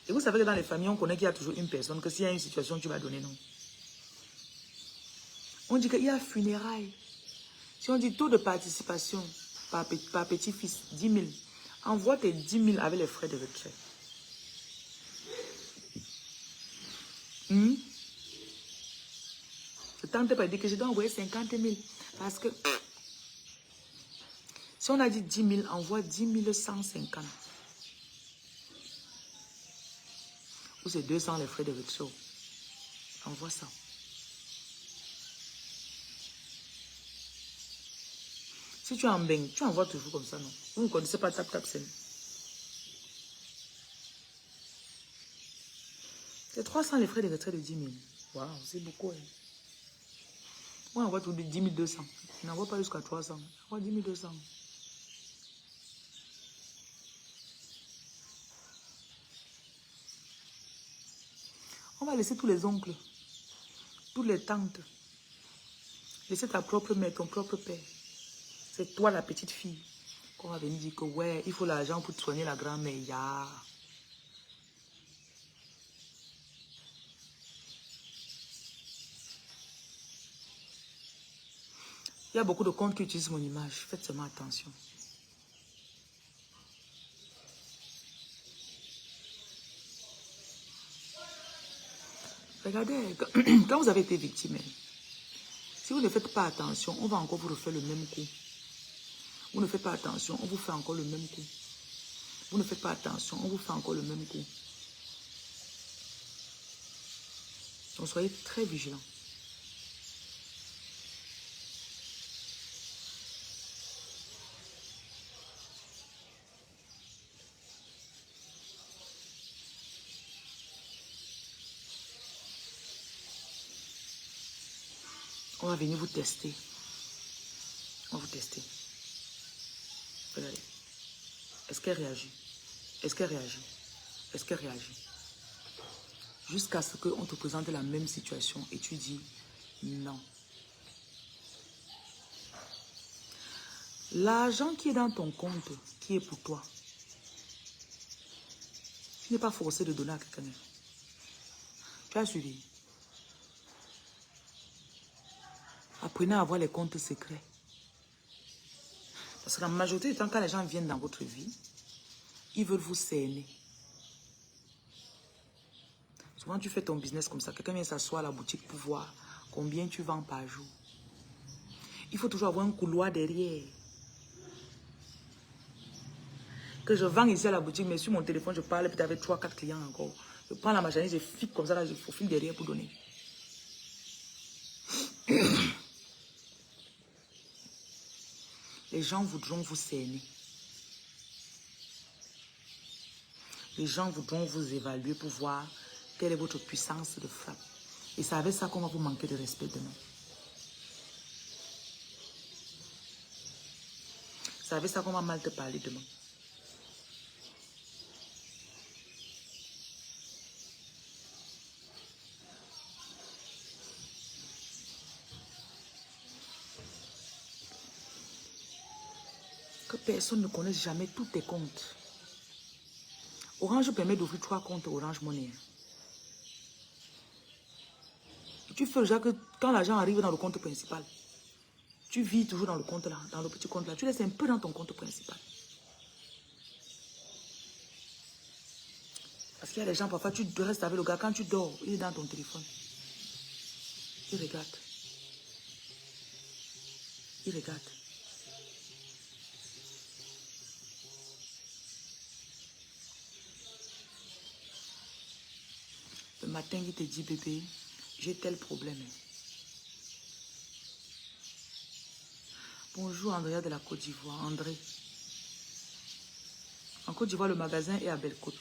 Et vous savez que dans les familles, on connaît qu'il y a toujours une personne, que s'il y a une situation, tu vas donner non. On dit qu'il y a funérailles. Si on dit taux de participation par petit-fils, 10 000, envoie tes 10 000 avec les frais de retrait. Je tente pas de dire que je dois envoyer 50 000. Parce que si on a dit 10 000, envoie 10 150. Ou c'est 200 les frais de retrait. Envoie ça. Si tu es en bain, tu envoies toujours comme ça, non? Vous ne connaissez pas Tap Tap Sen. C'est 300 les frais de retrait de 10 000. Waouh, c'est beaucoup. Hein. Moi, on envoie tout de 10 200. Je n'envoie pas jusqu'à 300. On envoie 10 200. On va laisser tous les oncles, toutes les tantes. Laisser ta propre mère, ton propre père. C'est toi la petite fille qu'on va venir dire que ouais, il faut l'argent pour soigner la grand-mère. Yeah. Il y a beaucoup de comptes qui utilisent mon image. Faites seulement attention. Regardez, quand vous avez été victime, si vous ne faites pas attention, on va encore vous refaire le même coup. Vous ne faites pas attention, on vous fait encore le même coup. Vous ne faites pas attention, on vous fait encore le même coup. Donc soyez très vigilants. On va venir vous tester. On va vous tester. Regardez. Est-ce qu'elle réagit? Est-ce qu'elle réagit? Est-ce qu'elle réagit? Jusqu'à ce qu'on te présente la même situation et tu dis non. L'argent qui est dans ton compte, qui est pour toi, tu n'es pas forcé de donner à quelqu'un. Tu as suivi. Apprenez à avoir les comptes secrets. Parce que la majorité du temps, quand les gens viennent dans votre vie, ils veulent vous cerner. Souvent, tu fais ton business comme ça. Quelqu'un vient s'asseoir à la boutique pour voir combien tu vends par jour. Il faut toujours avoir un couloir derrière. Que je vends ici à la boutique, mais sur mon téléphone, je parle peut-être avec 3-4 clients encore. Je prends la marchandise, je file comme ça, là, je faufile derrière pour donner. Les gens voudront vous cerner. Les gens voudront vous évaluer pour voir quelle est votre puissance de frappe. Et c'est avec ça qu'on va vous manquer de respect demain. C'est avec ça qu'on va mal te parler demain. Que personne ne connaisse jamais tous tes comptes. Orange permet d'ouvrir 3 comptes Orange Money. Tu fais déjà que quand l'argent arrive dans le compte principal, tu vis toujours dans le compte là, dans le petit compte là. Tu laisses un peu dans ton compte principal. Parce qu'il y a des gens, parfois, tu restes avec le gars. Quand tu dors, il est dans ton téléphone. Il regarde. Il regarde. Le matin, il te dit, bébé, j'ai tel problème. Bonjour, Andrea de la Côte d'Ivoire. André. En Côte d'Ivoire, le magasin est à Belle-Côte.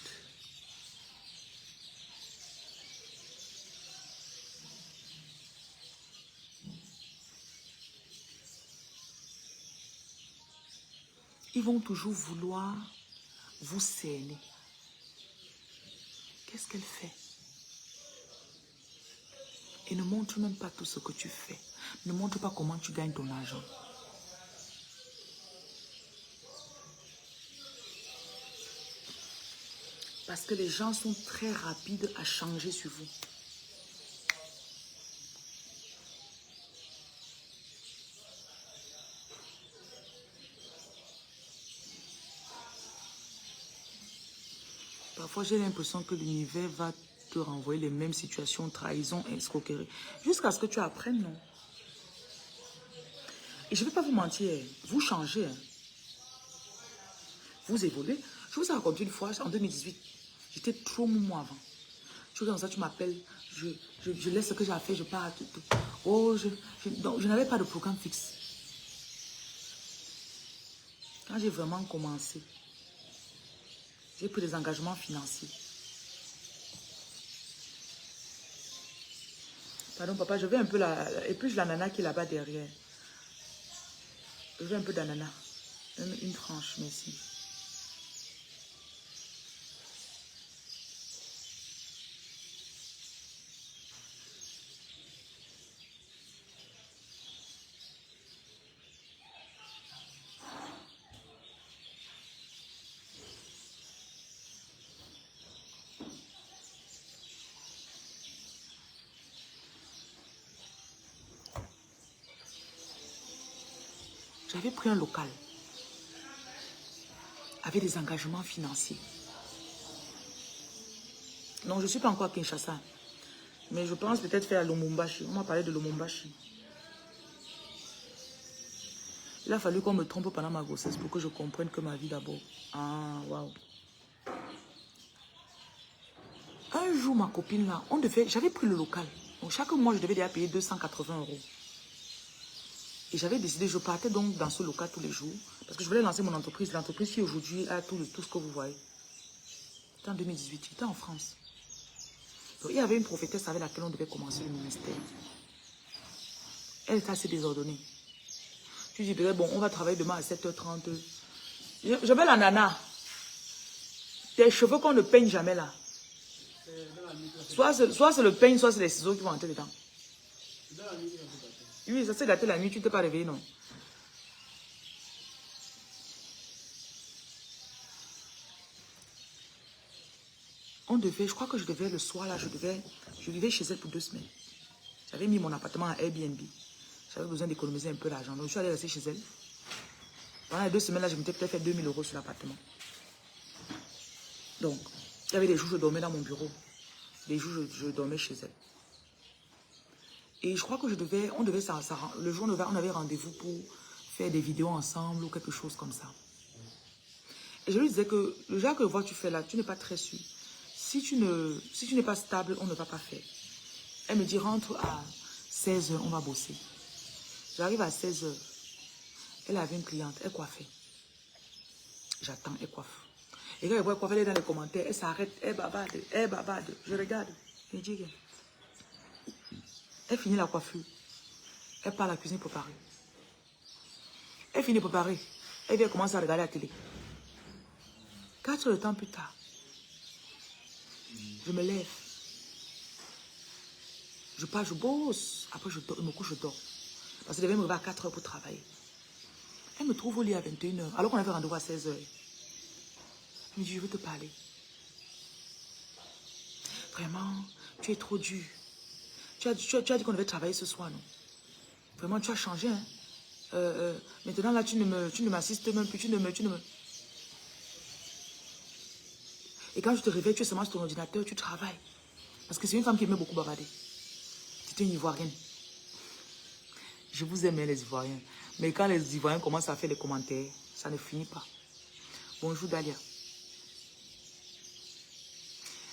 Ils vont toujours vouloir vous cerner. Qu'est-ce qu'elle fait? Et ne montre même pas tout ce que tu fais. Ne montre pas comment tu gagnes ton argent. Parce que les gens sont très rapides à changer sur vous. Parfois, j'ai l'impression que l'univers va te renvoyer les mêmes situations, trahison, escroquerie, jusqu'à ce que tu apprennes, non? Et je ne vais pas vous mentir, vous changez, hein. Vous évoluez. Je vous ai raconté une fois, en 2018, j'étais trop mou avant. Tu regardes ça, tu m'appelles, je laisse ce que j'ai fait, je pars. Tout. Oh, je n'avais pas de programme fixe. Quand j'ai vraiment commencé, j'ai pris des engagements financiers. Pardon, papa, je veux un peu épluche l'ananas qui est là-bas derrière. Je veux un peu d'ananas. Une tranche, merci. J'avais pris un local avec des engagements financiers. Non, je ne suis pas encore à Kinshasa. Mais je pense peut-être faire à Lumumbashi. On m'a parlé de Lumumbashi. Il a fallu qu'on me trompe pendant ma grossesse pour que je comprenne que ma vie d'abord. Ah, waouh. Un jour, ma copine là, j'avais pris le local. Donc chaque mois, je devais déjà payer 280 €. Et j'avais décidé, je partais donc dans ce local tous les jours. Parce que je voulais lancer mon entreprise. L'entreprise qui aujourd'hui a tout ce que vous voyez. C'était en 2018, j'étais en France. Donc il y avait une prophétesse avec laquelle on devait commencer le ministère. Elle était assez désordonnée. Je lui dis, bon, on va travailler demain à 7h30. Je veux la nana. Tes cheveux qu'on ne peigne jamais là. Soit c'est le peigne, soit c'est les ciseaux qui vont entrer dedans. Oui, ça s'est gâté la nuit, tu ne t'es pas réveillé, non? Je crois que je devais, le soir là, je vivais chez elle pour 2 semaines. J'avais mis mon appartement à Airbnb. J'avais besoin d'économiser un peu d'argent. Donc je suis allée rester chez elle. Pendant les 2 semaines là, je m'étais peut-être fait 2000 € sur l'appartement. Donc, il y avait des jours où je dormais dans mon bureau. Des jours où je dormais chez elle. Et je crois que le jour où on avait rendez-vous pour faire des vidéos ensemble ou quelque chose comme ça. Et je lui disais que le genre que tu fais là, tu n'es pas très sûr. Si tu n'es pas stable, on ne va pas faire. Elle me dit, rentre à 16h, on va bosser. J'arrive à 16h. Elle avait une cliente, elle coiffait. J'attends, elle coiffe. Et quand elle voit coiffer, elle est dans les commentaires, elle s'arrête, elle bavarde. Je regarde, je dis rien. Elle finit la coiffure. Elle part à la cuisine préparer. Elle finit de préparer. Elle vient commencer à regarder la télé. 4 heures de temps plus tard, je me lève. Je pars, je bosse. Après, je me couche, je dors. Parce qu'elle devait me lever à 4 heures pour travailler. Elle me trouve au lit à 21 heures, alors qu'on avait rendez-vous à 16 heures. Elle me dit, je veux te parler. Vraiment, tu es trop dur. Tu as dit qu'on devait travailler ce soir, non? Vraiment, tu as changé, hein? Maintenant, là, tu ne m'assistes même plus. Et quand je te réveille, tu es seulement sur ton ordinateur, tu travailles. Parce que c'est une femme qui aimait beaucoup bavarder. C'est une Ivoirienne. Je vous aime, les Ivoiriens. Mais quand les Ivoiriens commencent à faire des commentaires, ça ne finit pas. Bonjour Dalia.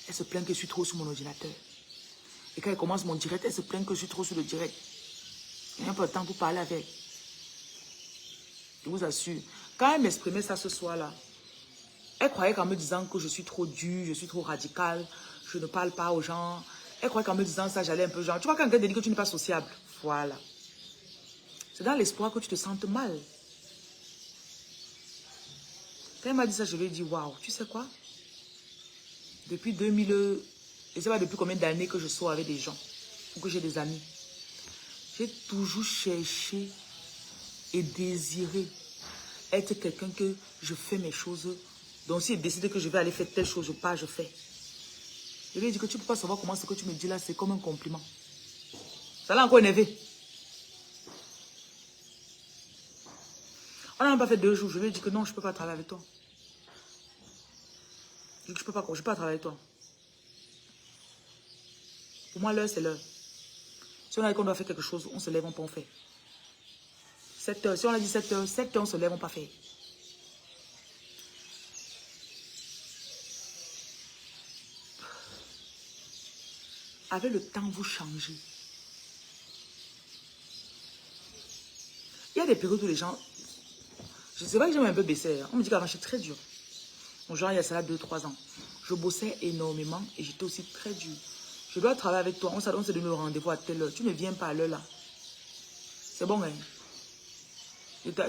Elle se plaint que je suis trop sur mon ordinateur. Et quand elle commence mon direct, elle se plaint que je suis trop sur le direct. Il n'y a pas de temps pour parler avec. Je vous assure. Quand elle m'exprimait ça ce soir-là, elle croyait qu'en me disant que je suis trop dure, je suis trop radicale, je ne parle pas aux gens. Elle croyait qu'en me disant ça, j'allais un peu genre... Tu vois quand quelqu'un te dit que tu n'es pas sociable. Voilà. C'est dans l'espoir que tu te sentes mal. Quand elle m'a dit ça, je lui ai dit, waouh, tu sais quoi? Depuis 2000, je ne sais pas depuis combien d'années que je sors avec des gens, ou que j'ai des amis. J'ai toujours cherché et désiré être quelqu'un que je fais mes choses. Donc si je décide que je vais aller faire telle chose, je pars, je fais. Je lui ai dit que tu ne peux pas savoir comment ce que tu me dis là, c'est comme un compliment. Ça l'a encore énervé. On n'a même pas fait 2 jours. Je lui ai dit que non, je ne peux pas travailler avec toi. Je dis que je ne peux pas travailler avec toi. Pour moi, l'heure, c'est l'heure. Si on a dit qu'on doit faire quelque chose, on se lève, on peut en faire. 7 heures. Si on a dit 7 heures, 7 heures, on se lève, on peut pas faire. Avec le temps, vous changez. Il y a des périodes où les gens... Je ne sais pas que j'aime un peu baisser. On me dit qu'avant, j'étais très dur. Bon, genre, il y a ça là 2-3 ans. Je bossais énormément et j'étais aussi très dur. Je dois travailler avec toi. On s'est donné le rendez-vous à telle heure. Tu ne viens pas à l'heure là. C'est bon, hein?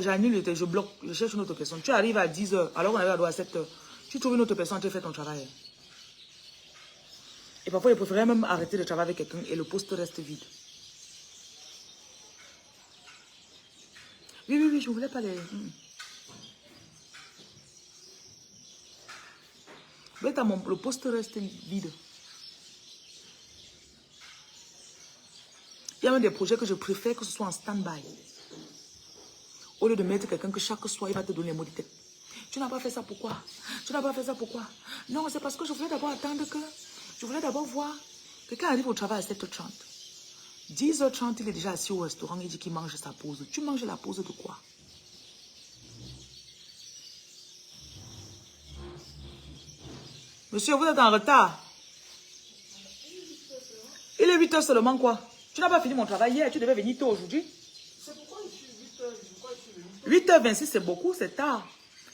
J'annule, je bloque, je cherche une autre personne. Tu arrives à 10 heures, alors qu'on avait à droit à 7 heures. Tu trouves une autre personne, tu fais ton travail. Et parfois, je préférais même arrêter de travailler avec quelqu'un et le poste reste vide. Oui, je ne voulais pas les... Le poste reste vide. Il y a même des projets que je préfère que ce soit en stand-by. Au lieu de mettre quelqu'un que chaque soir, il va te donner les mots de tête. Tu n'as pas fait ça, pourquoi? Tu n'as pas fait ça, pourquoi? Non, c'est parce que je voulais d'abord attendre que... Je voulais d'abord voir... Quelqu'un arrive au travail à 7h30. 10h30, il est déjà assis au restaurant, il dit qu'il mange sa pause. Tu manges la pause de quoi? Monsieur, vous êtes en retard. Il est 8h seulement, quoi? Tu n'as pas fini mon travail hier, tu devais venir tôt aujourd'hui. C'est pourquoi je suis 8 heures, je crois que je suis venu. 8h26, c'est beaucoup, c'est tard.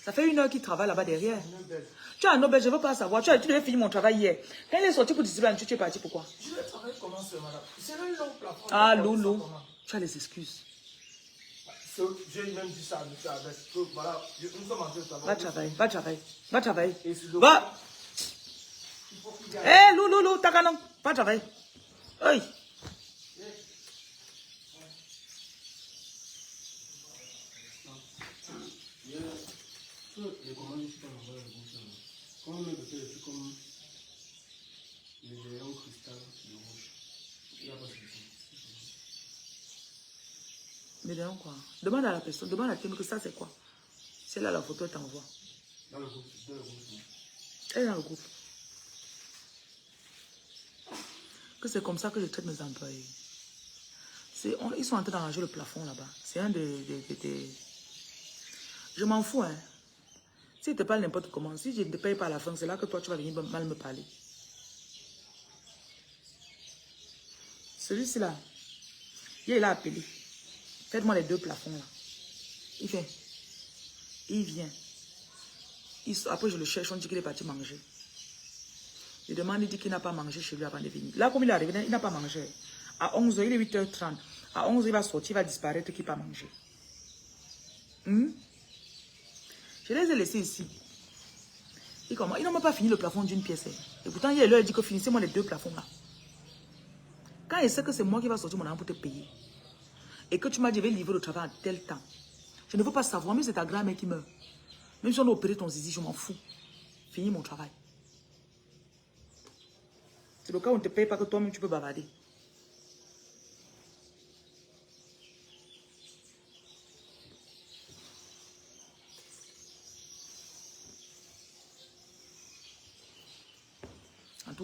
Ça fait 1 heure qu'il travaille là-bas derrière. Tu as un Nobel, je ne veux pas savoir. Tu devais finir mon travail hier. Quand il est sorti pour distribuer, tu es parti, pourquoi? Je vais travailler comment, c'est madame? C'est un long plafond. Ah, Loulou, tu as les excuses. J'ai même dit ça à monsieur Abès. Voilà, nous sommes en train de savoir. Va travailler, va travailler, va travailler. Va. Hé, Loulou, Takanon, va travailler. Hey. Les commandes, je ne suis pas envoyé le bon chemin. Quand on met des trucs comme les géants cristal, le rouge, il n'y a pas de solution. Mais non, quoi. Demande à la personne, demande à quelqu'un que ça c'est quoi. C'est là la photo, elle t'envoie. Dans le groupe, dans le groupe. Elle est dans le groupe. Que c'est comme ça que je traite mes employés. Ils sont en train d'arranger le plafond là-bas. C'est un des... Je m'en fous, hein. Si je te parle n'importe comment, si je ne te paye pas à la fin, c'est là que toi, tu vas venir mal me parler. Celui-ci là, il a appelé. Faites-moi les 2 plafonds là. Il fait. Il vient. Après, je le cherche, on dit qu'il est parti manger. Je demande, il dit qu'il n'a pas mangé chez lui avant de venir. Là, comme il est arrivé, il n'a pas mangé. À 11h, il est 8h30. À 11h, il va sortir, il va disparaître, qu'il n'a pas mangé. Je les ai laissés ici. Ils n'ont même pas fini le plafond d'une pièce. Et pourtant, il leur dit que finissez-moi les 2 plafonds là. Quand il sait que c'est moi qui va sortir mon argent pour te payer, et que tu m'as dit, je vais livrer le travail en tel temps, je ne veux pas savoir, même si c'est ta grand-mère qui meurt. Même si on a opéré ton zizi, je m'en fous. Finis mon travail. C'est le cas où on ne te paye pas que toi-même tu peux bavarder.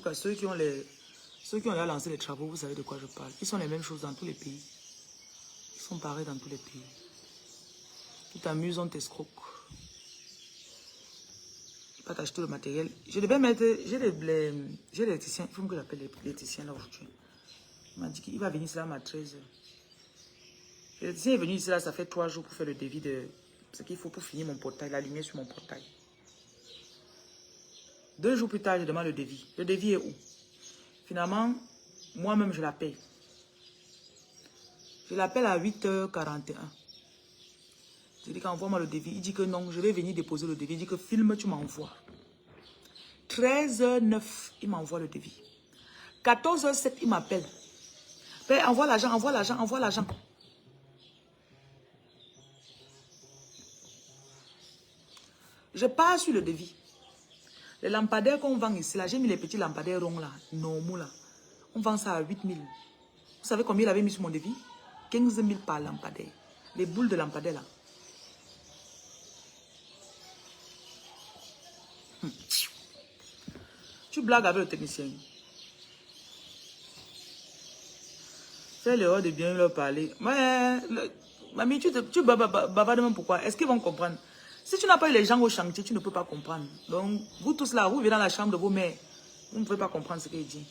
cas, ceux qui ont déjà lancé les travaux, vous savez de quoi je parle. Ils sont les mêmes choses dans tous les pays. Ils sont pareils dans tous les pays. Tu t'amuses, on t'escroque. Pas t'acheter le matériel. Je devais mettre... J'ai l'électricien. Il faut que j'appelle l'électricien là aujourd'hui. Il m'a dit qu'il va venir ici là à 13h. L'électricien est venu ici là, ça fait 3 jours pour faire le devis de ce qu'il faut pour finir mon portail, la lumière sur mon portail. 2 jours plus tard, je demande le devis. Le devis est où? Finalement, moi-même, je la paye. Je l'appelle à 8h41. Je dis qu'envoie-moi le devis. Il dit que non, je vais venir déposer le devis. Il dit que filme, tu m'envoies. 13h09, il m'envoie le devis. 14h07, il m'appelle. Père, envoie l'argent, envoie l'argent, envoie l'argent. Je pars sur le devis. Les lampadaires qu'on vend ici, là, j'ai mis les petits lampadaires ronds là, normaux là. On vend ça à 8 000. Vous savez combien il avait mis sur mon devis? 15 000 par lampadaire. Les boules de lampadaire là. Tu blagues avec le technicien. Fais l'erreur de bien leur parler. Mais, mamie, tu bavardes même pourquoi? Est-ce qu'ils vont comprendre? Si tu n'as pas eu les gens au chantier, tu ne peux pas comprendre. Donc, vous tous là, vous vivez dans la chambre de vos mères. Vous ne pouvez pas comprendre ce qu'il dit.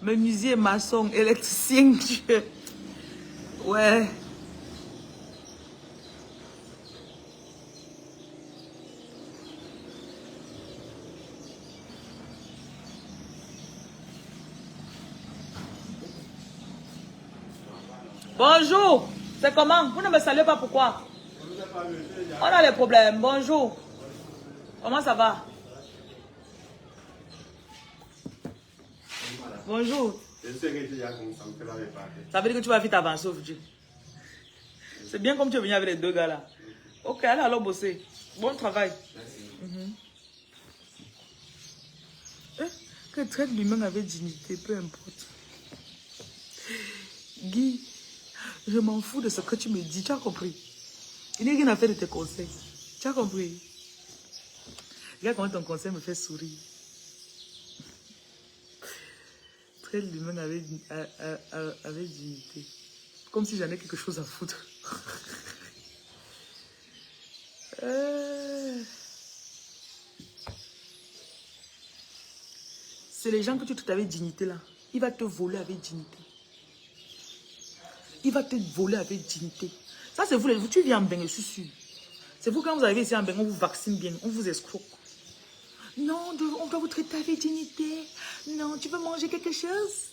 Menuisier, maçon, électricien, Dieu. Ouais. Bonjour. C'est comment? Vous ne me saluez pas pourquoi? On a les problèmes. Bonjour. Comment ça va? Bonjour. Ça veut dire que tu vas vite avancer aujourd'hui. C'est bien comme tu es venu avec les 2 gars là. Ok, allez alors bosser. Bon travail. Que traite l'humain avec dignité, peu importe. Guy, je m'en fous de ce que tu me dis, tu as compris? Il n'y a rien à faire de tes conseils. Tu as compris? Regarde comment ton conseil me fait sourire. Traite l'humain avec dignité. Comme si j'en ai quelque chose à foutre. C'est les gens que tu traites avec dignité là. Il va te voler avec dignité. Il va te voler avec dignité. Ça c'est vous, tu viens en bain, je suis sûr. C'est vous quand vous arrivez ici en bain, on vous vaccine bien, on vous escroque. Non, on doit vous traiter avec dignité. Non, tu veux manger quelque chose?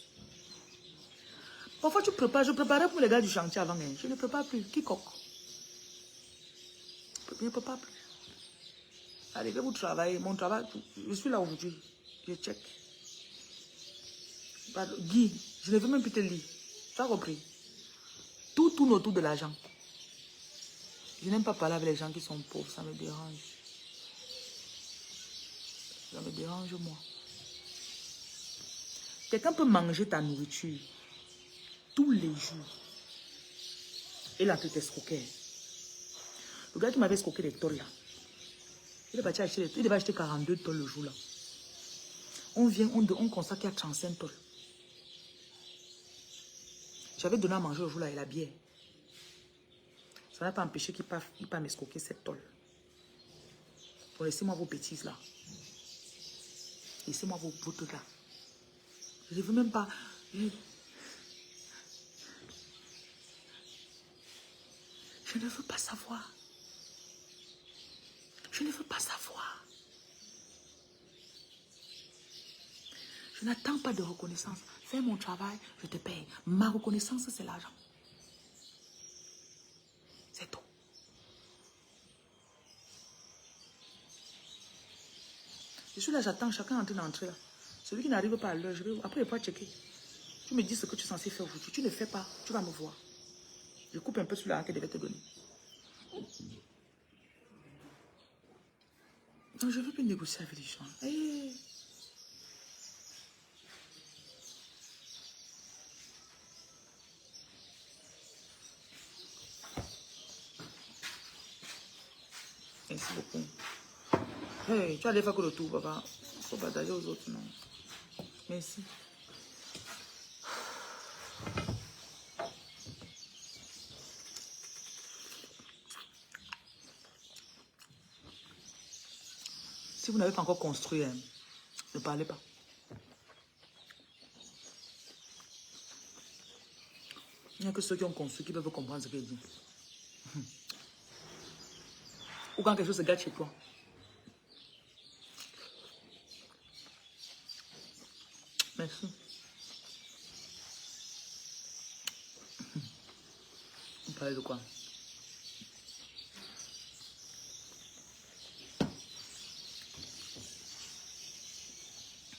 Parfois tu prépares, je préparais pour les gars du chantier avant, hein. Je ne prépare plus. Quiconque. Je ne prépare plus. Allez, vous travaillez. Mon travail, je suis là aujourd'hui. Je check. Guy, je ne veux même plus te lire. Tu as compris? Tout tourne autour de l'argent. Je n'aime pas parler avec les gens qui sont pauvres. Ça me dérange. Ça me dérange, moi. Quelqu'un peut manger ta nourriture tous les jours. Et là, tu t'escroquais. Le gars qui m'avait escroqué les tolls là. Il devait acheter 42 tolls le jour là. On vient, on constate qu'il y a 35 tolls. J'avais donné à manger le jour là et la bière. Ça n'a pas empêché qu'il ne pas m'escroquer 7 tolls. Bon, laissez-moi vos bêtises là. Laissez-moi vos trucs là. Je ne veux même pas. Je ne veux pas savoir. Je ne veux pas savoir. Je n'attends pas de reconnaissance. Fais mon travail, je te paye. Ma reconnaissance, c'est l'argent. C'est tout. Je suis là, j'attends, chacun est en train d'entrer là. Celui qui n'arrive pas à l'heure, après je vais pas checker. Tu me dis ce que tu es censé faire aujourd'hui. Tu ne fais pas, tu vas me voir. Je coupe un peu sur l'argent qu'elle devait te donner. Non, je ne veux plus négocier avec les gens. Hey. Merci beaucoup. Hey, tu as des fois que le tout, papa. Il faut partager aux autres, non. Merci. Si vous n'avez pas encore construit, hein, ne parlez pas. Il n'y a que ceux qui ont construit qui peuvent comprendre ce qu'il dit. Ou quand quelque chose se gâte chez toi. Merci. On parlait de quoi?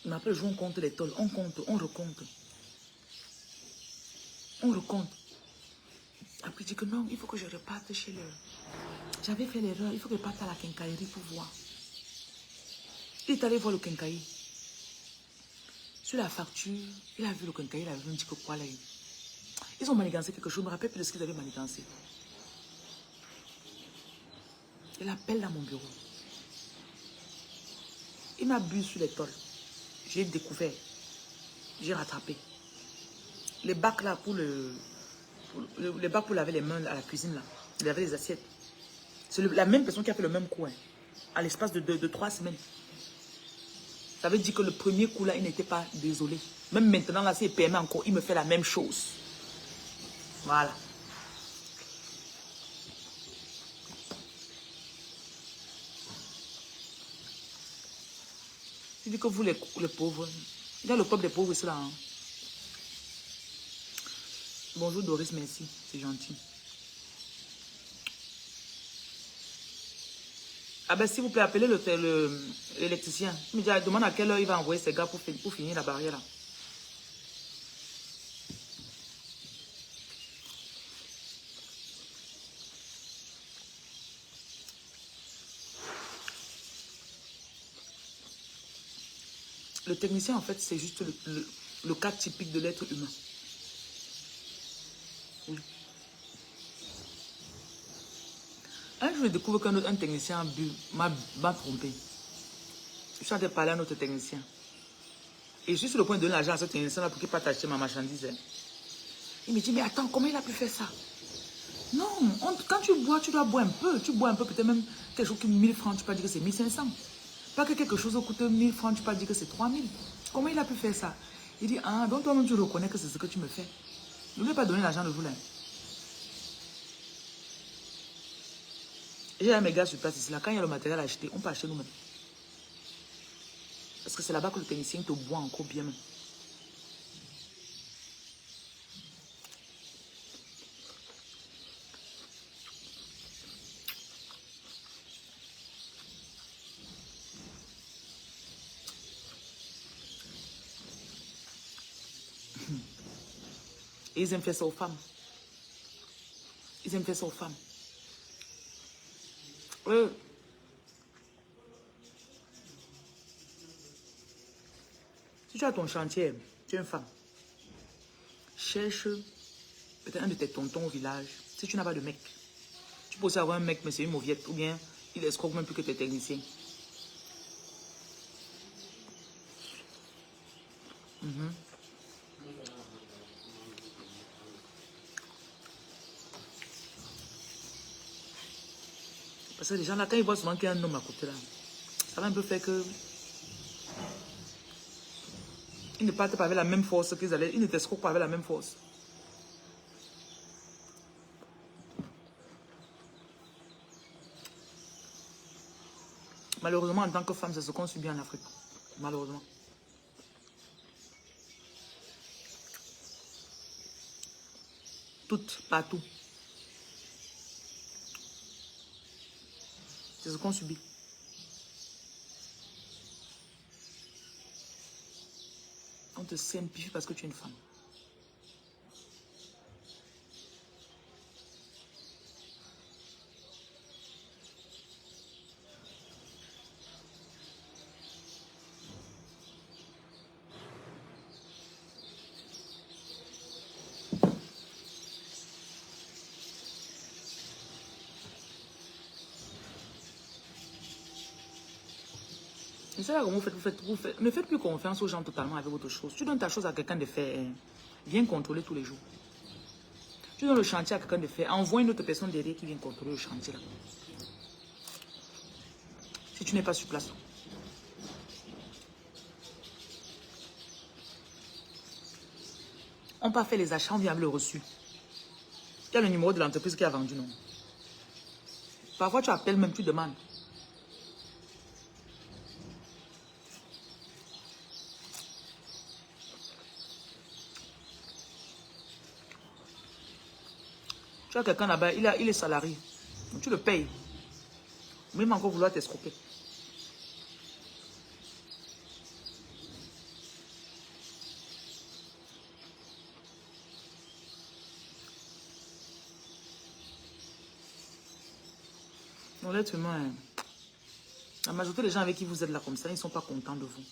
Mais après, on compte les tolls. On compte, on recompte. On recompte. Après, il dit que non, il faut que je reparte chez le... J'avais fait l'erreur, il faut que je parte à la quincaillerie pour voir. Il est allé voir le quincailler. Sur la facture, il a vu le quincailler, il a vu, il me dit que quoi là. Ils ont manigancé quelque chose, je ne me rappelle plus de ce qu'ils avaient manigancé. Il appelle dans mon bureau. Il m'a bu sur les tolls. J'ai découvert. J'ai rattrapé. Les bacs là pour les bacs pour laver les mains à la cuisine là. Laver les assiettes. C'est la même personne qui a fait le même coup. Hein, à l'espace de 3 semaines. Ça veut dire que le premier coup là, il n'était pas désolé. Même maintenant là, s'il permet encore, il me fait la même chose. Voilà. Il dit que vous les pauvres. Il y a le peuple des pauvres ici là. Hein. Bonjour Doris, merci. C'est gentil. Ah ben s'il vous plaît, appelez l'électricien. Il me dit, demande à quelle heure il va envoyer ses gars pour finir la barrière là. Le technicien en fait c'est juste le cas typique de l'être humain. Oui. Un jour je découvre qu'un technicien m'a trompé. Je suis en train de parler à notre technicien. Et je suis sur le point de donner l'argent à ce technicien-là pour qu'il parte acheter ma marchandise. Il me dit, mais attends, comment il a pu faire ça? Non, quand tu bois, tu dois boire un peu. Tu bois un peu, peut-être même quelque chose qui coûte 1000 francs, tu peux dire que c'est 1500. Pas que quelque chose coûte 1000 francs, tu peux dire que c'est 3000. Comment il a pu faire ça? Il dit, ah, donc toi-même tu reconnais que c'est ce que tu me fais. Ne lui ai pas donné l'argent de vous là. J'ai un mes gars sur place ici là. Quand il y a le matériel à acheter, on peut acheter nous-mêmes. Parce que c'est là-bas que le technicien te boit encore bien même. Et ils aiment faire ça aux femmes. Ils aiment faire ça aux femmes. Si tu as ton chantier, tu es une femme. Cherche peut-être un de tes tontons au village. Si tu n'as pas de mec. Tu peux aussi avoir un mec, mais c'est une mauviette. Ou bien il escroque même plus que tes techniciens. Parce que les gens là, quand ils voient souvent qu'il y a un homme à côté là, ça va un peu faire que ils ne partent pas avec la même force qu'ils allaient. Ils ne t'escroquent pas avec la même force. Malheureusement, en tant que femme, c'est ce qu'on subit en Afrique. Malheureusement. Toutes, partout. C'est ce qu'on subit. On te simplifie parce que tu es une femme. sais pas comment vous faites. Ne faites plus confiance aux gens totalement avec votre chose. Tu donnes ta chose à quelqu'un de faire. Viens contrôler tous les jours. Tu donnes le chantier à quelqu'un de faire. Envoie une autre personne derrière qui vient contrôler le chantier là. Si tu n'es pas sur place. On peut faire les achats, on vient avec le reçu. Il y a le numéro de l'entreprise qui a vendu, non? Parfois, tu appelles même, tu demandes. Tu as quelqu'un là-bas, il est salarié. Donc, tu le payes. Même encore vouloir t'escroquer. Honnêtement, la majorité des gens avec qui vous êtes là comme ça, ils ne sont pas contents de vous.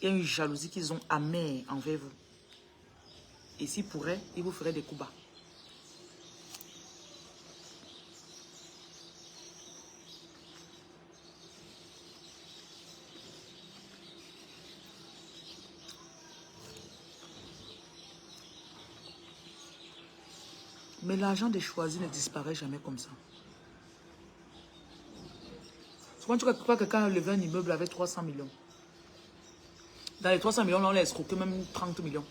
Il y a une jalousie qu'ils ont amère envers vous. Et s'ils pourraient, ils vous feraient des coups bas. Mais l'argent des choisis ne disparaît jamais comme ça. Souvent, tu crois que quelqu'un a levé un immeuble avec 300 millions. Dans les 300 millions, là, on l'a escroqué même 30 millions.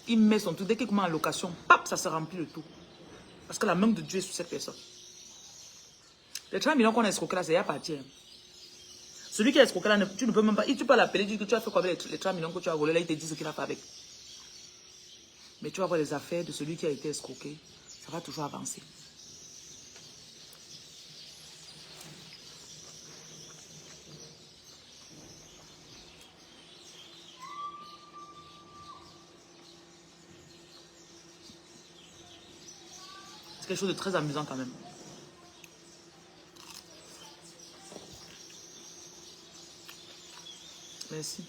Il met son tout. Dès qu'il commence en location, pap, ça se remplit le tout. Parce que la main de Dieu est sur cette personne. Les 30 millions qu'on a escroqué là, c'est à partir. Celui qui a escroqué là, tu ne peux même pas. Tu peux l'appeler, dire que tu as fait quoi avec les 30 millions que tu as volé là, il te dit ce qu'il a fait avec. Mais tu vas voir les affaires de celui qui a été escroqué. Ça va toujours avancer. C'est quelque chose de très amusant quand même. Merci.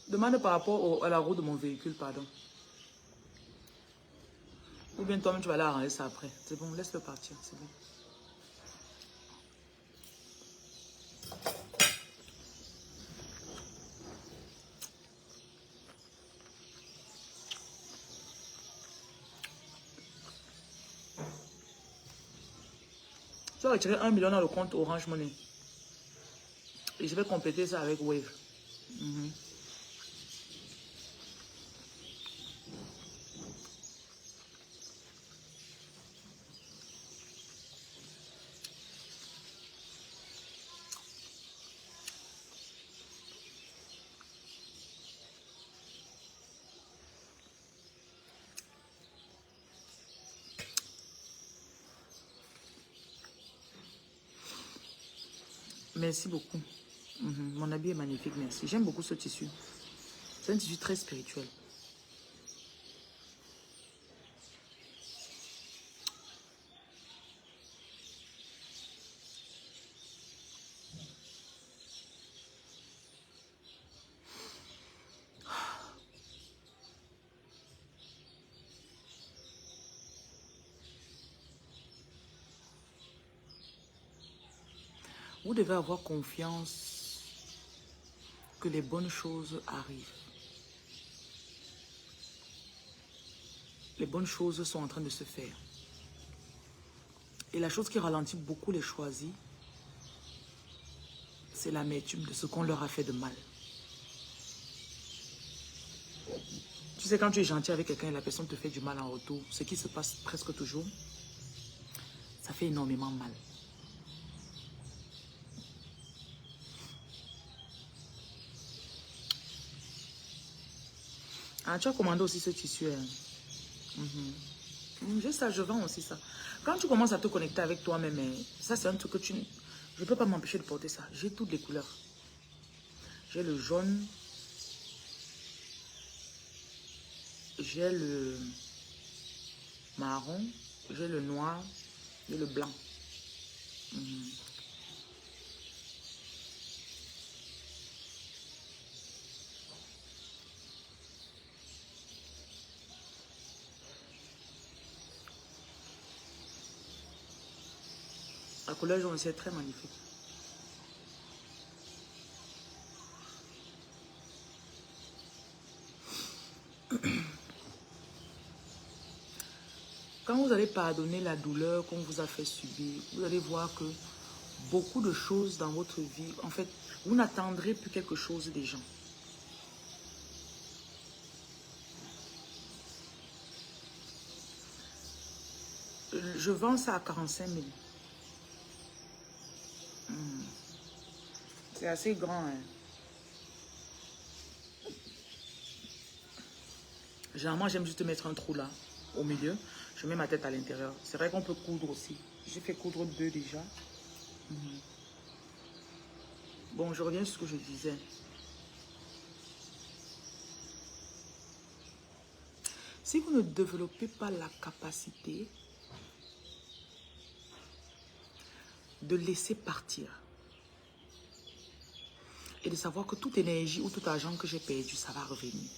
Demande par rapport à la roue de mon véhicule, pardon. Ou bien toi-même, tu vas aller arranger ça après. C'est bon, laisse-le partir, c'est bon. Tu vas retirer 1 million dans le compte Orange Money. Et je vais compléter ça avec Wave. Merci beaucoup. Mon habit est magnifique, merci. J'aime beaucoup ce tissu. C'est un tissu très spirituel. Vous devez avoir confiance que les bonnes choses arrivent. Les bonnes choses sont en train de se faire. Et la chose qui ralentit beaucoup les choisis, c'est l'amertume de ce qu'on leur a fait de mal. Tu sais, quand tu es gentil avec quelqu'un et la personne te fait du mal en retour, ce qui se passe presque toujours, ça fait énormément mal. Ah, tu as commandé aussi ce tissu. Juste ça, je vends aussi ça. Quand tu commences à te connecter avec toi-même, ça c'est un truc que Je ne peux pas m'empêcher de porter ça. J'ai toutes les couleurs. J'ai le jaune. J'ai le marron. J'ai le noir. J'ai le blanc. La couleur jaune, c'est très magnifique. Quand vous allez pardonner la douleur qu'on vous a fait subir, vous allez voir que beaucoup de choses dans votre vie, en fait, vous n'attendrez plus quelque chose des gens. Je vends ça à 45 000. C'est assez grand. Hein. Généralement, j'aime juste mettre un trou là, au milieu. Je mets ma tête à l'intérieur. C'est vrai qu'on peut coudre aussi. J'ai fait coudre 2 déjà. Bon, je reviens sur ce que je disais. Si vous ne développez pas la capacité de laisser partir et de savoir que toute énergie ou tout argent que j'ai perdu, ça va revenir.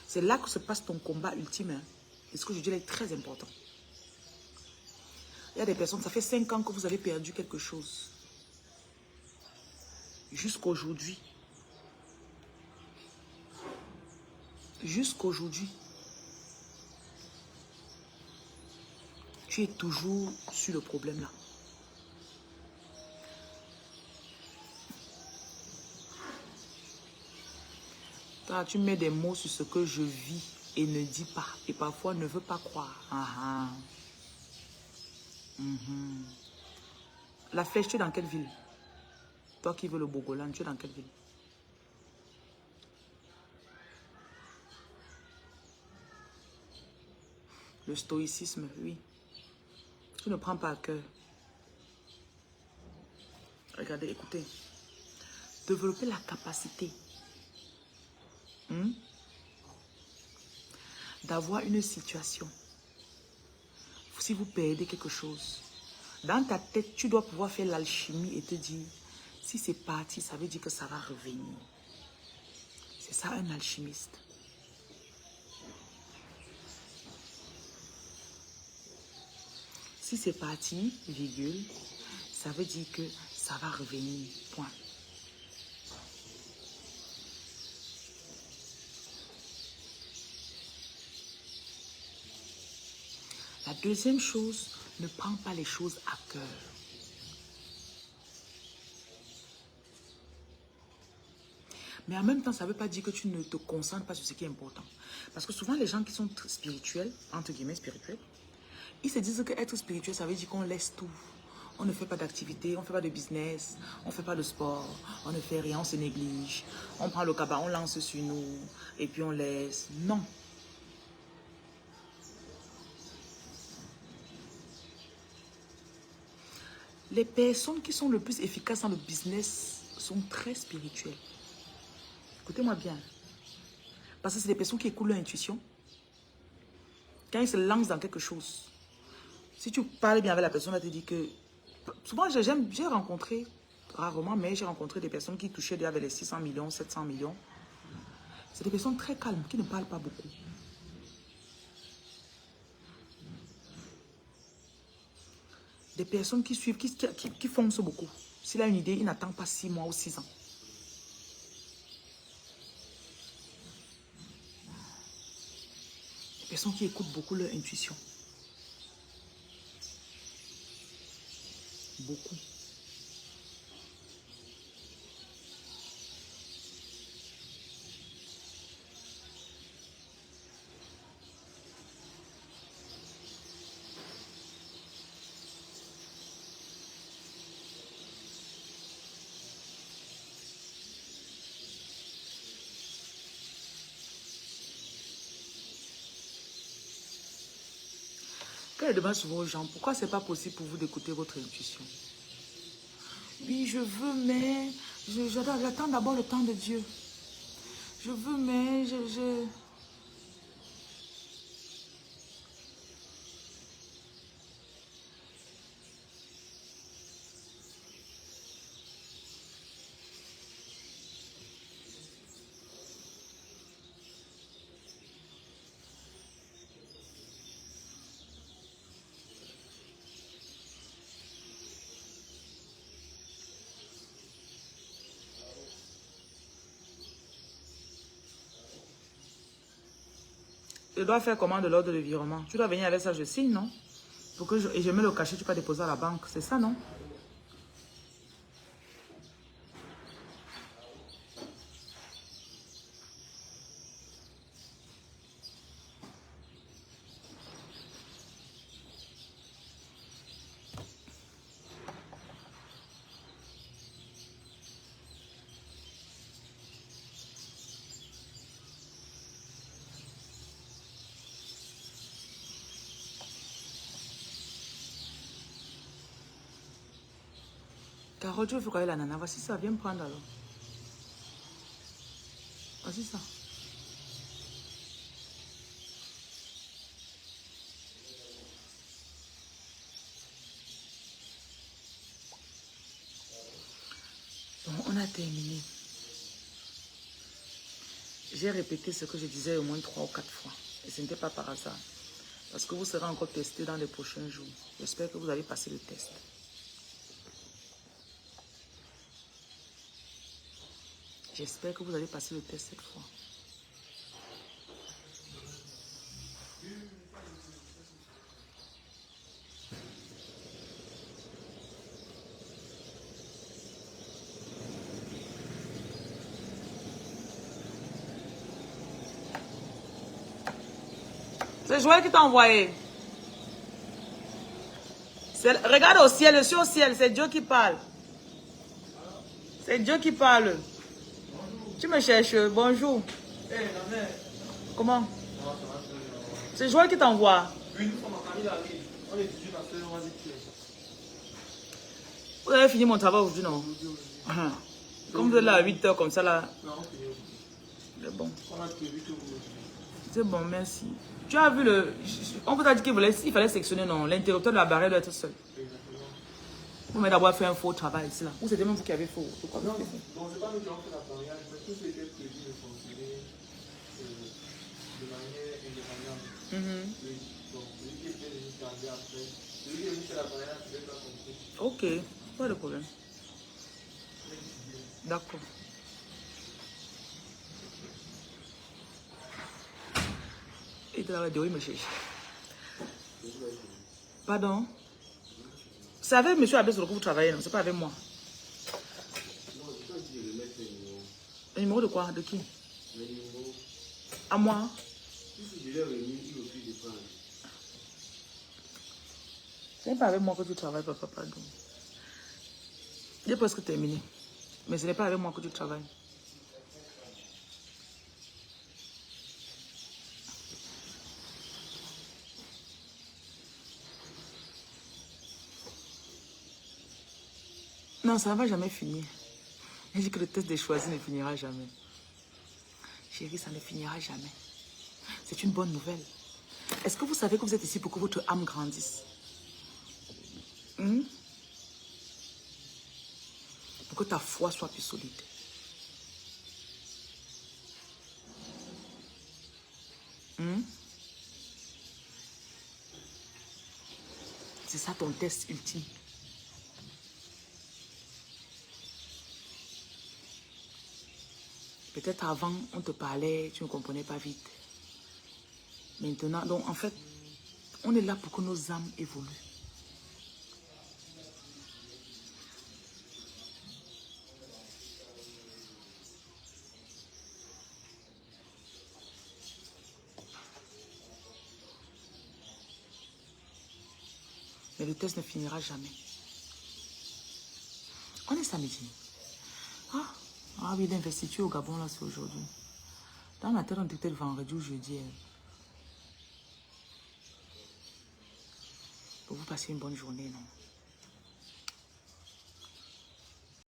C'est là que se passe ton combat ultime. Hein. Et ce que je dis là est très important. Il y a des personnes, ça fait 5 ans que vous avez perdu quelque chose. Jusqu'aujourd'hui. Jusqu'aujourd'hui. Tu es toujours sur le problème là. Quand tu mets des mots sur ce que je vis et ne dis pas. Et parfois ne veux pas croire. La flèche, tu es dans quelle ville? Toi qui veux le Bogolan, tu es dans quelle ville? Le stoïcisme, oui. Tu ne prends pas à cœur. Regardez, écoutez. Développer la capacité d'avoir une situation. Si vous perdez quelque chose, dans ta tête, tu dois pouvoir faire l'alchimie et te dire, si c'est parti, ça veut dire que ça va revenir. C'est ça un alchimiste. Si c'est parti, virgule, ça veut dire que ça va revenir, point. La deuxième chose, ne prends pas les choses à cœur. Mais en même temps, ça ne veut pas dire que tu ne te concentres pas sur ce qui est important. Parce que souvent, les gens qui sont spirituels, entre guillemets spirituels, ils se disent qu'être spirituel, ça veut dire qu'on laisse tout. On ne fait pas d'activité, on ne fait pas de business, on ne fait pas de sport, on ne fait rien, on se néglige. On prend le cabas, on lance sur nous, et puis on laisse. Non. Les personnes qui sont le plus efficaces dans le business sont très spirituelles. Écoutez-moi bien. Parce que c'est des personnes qui écoutent leur intuition. Quand ils se lancent dans quelque chose, si tu parles bien avec la personne, elle te dit que... Souvent, j'ai rencontré, rarement, mais j'ai rencontré des personnes qui touchaient déjà avec les 600 millions, 700 millions. C'est des personnes très calmes, qui ne parlent pas beaucoup. Des personnes qui suivent, qui foncent beaucoup. S'il a une idée, il n'attend pas 6 mois ou 6 ans. Des personnes qui écoutent beaucoup leur intuition. Beaucoup. Quand je demande souvent aux gens, pourquoi ce n'est pas possible pour vous d'écouter votre intuition? Oui, je veux, mais... J'attends d'abord le temps de Dieu. Je veux, mais... Je dois faire comment de l'ordre de virement? Tu dois venir avec ça, je signe, non? Pour que et je mets le cachet, tu peux déposer à la banque. C'est ça, non? Carole, tu veux faire l'ananas? Voici ça, viens me prendre alors. Voici ça. Bon, on a terminé. J'ai répété ce que je disais au moins 3 ou 4 fois. Et ce n'était pas par hasard. Parce que vous serez encore testé dans les prochains jours. J'espère que vous allez passer le test. J'espère que vous allez passer le test cette fois. C'est Joël qui t'a envoyé. Regarde au ciel, je suis au ciel, c'est Dieu qui parle. C'est Dieu qui parle. Tu me cherches, bonjour. Comment? C'est Joël qui t'envoie. Vous avez fini mon travail aujourd'hui, non? Comme vous êtes là à 8 h comme ça, là. C'est bon. C'est bon, merci. Tu as vu le... On vous a dit qu'il fallait sectionner, non? L'interrupteur de la barrière doit être seul. Vous m'avez d'abord fait un faux travail ici, là. Ou c'était même vous qui avez faux? Non, c'est pas nous qui avons fait l'appareillage, mais tout était prévu de fonctionner de manière indépendante. Oui, donc celui qui était venu garder après, celui qui est venu faire l'appareillage, ne devait pas compris. Ok, pas de problème. D'accord. Et tu l'avais dit, oui, monsieur. Pardon? C'est avec monsieur Abessolo que vous travaillez, non? C'est pas avec moi. Non, je peux dire de mettre un numéro. Un numéro de quoi? De qui? Le numéro. À moi? Si je l'ai remis, il refuse de prendre. Ce n'est pas avec moi que tu travailles, papa, pardon. J'ai presque terminé. Mais ce n'est pas avec moi que tu travailles. Non, ça ne va jamais finir. Je dis que le test des choisis ne finira jamais. Chérie, ça ne finira jamais. C'est une bonne nouvelle. Est-ce que vous savez que vous êtes ici pour que votre âme grandisse? Pour que ta foi soit plus solide. C'est ça ton test ultime. Peut-être avant, on te parlait, tu ne comprenais pas vite. Maintenant, donc en fait, on est là pour que nos âmes évoluent. Mais le test ne finira jamais. On est samedi. Ah oui, l'investiture au Gabon, là, c'est aujourd'hui. Dans ma tête, on était peut-être vendredi ou jeudi. Pour vous passer une bonne journée, non?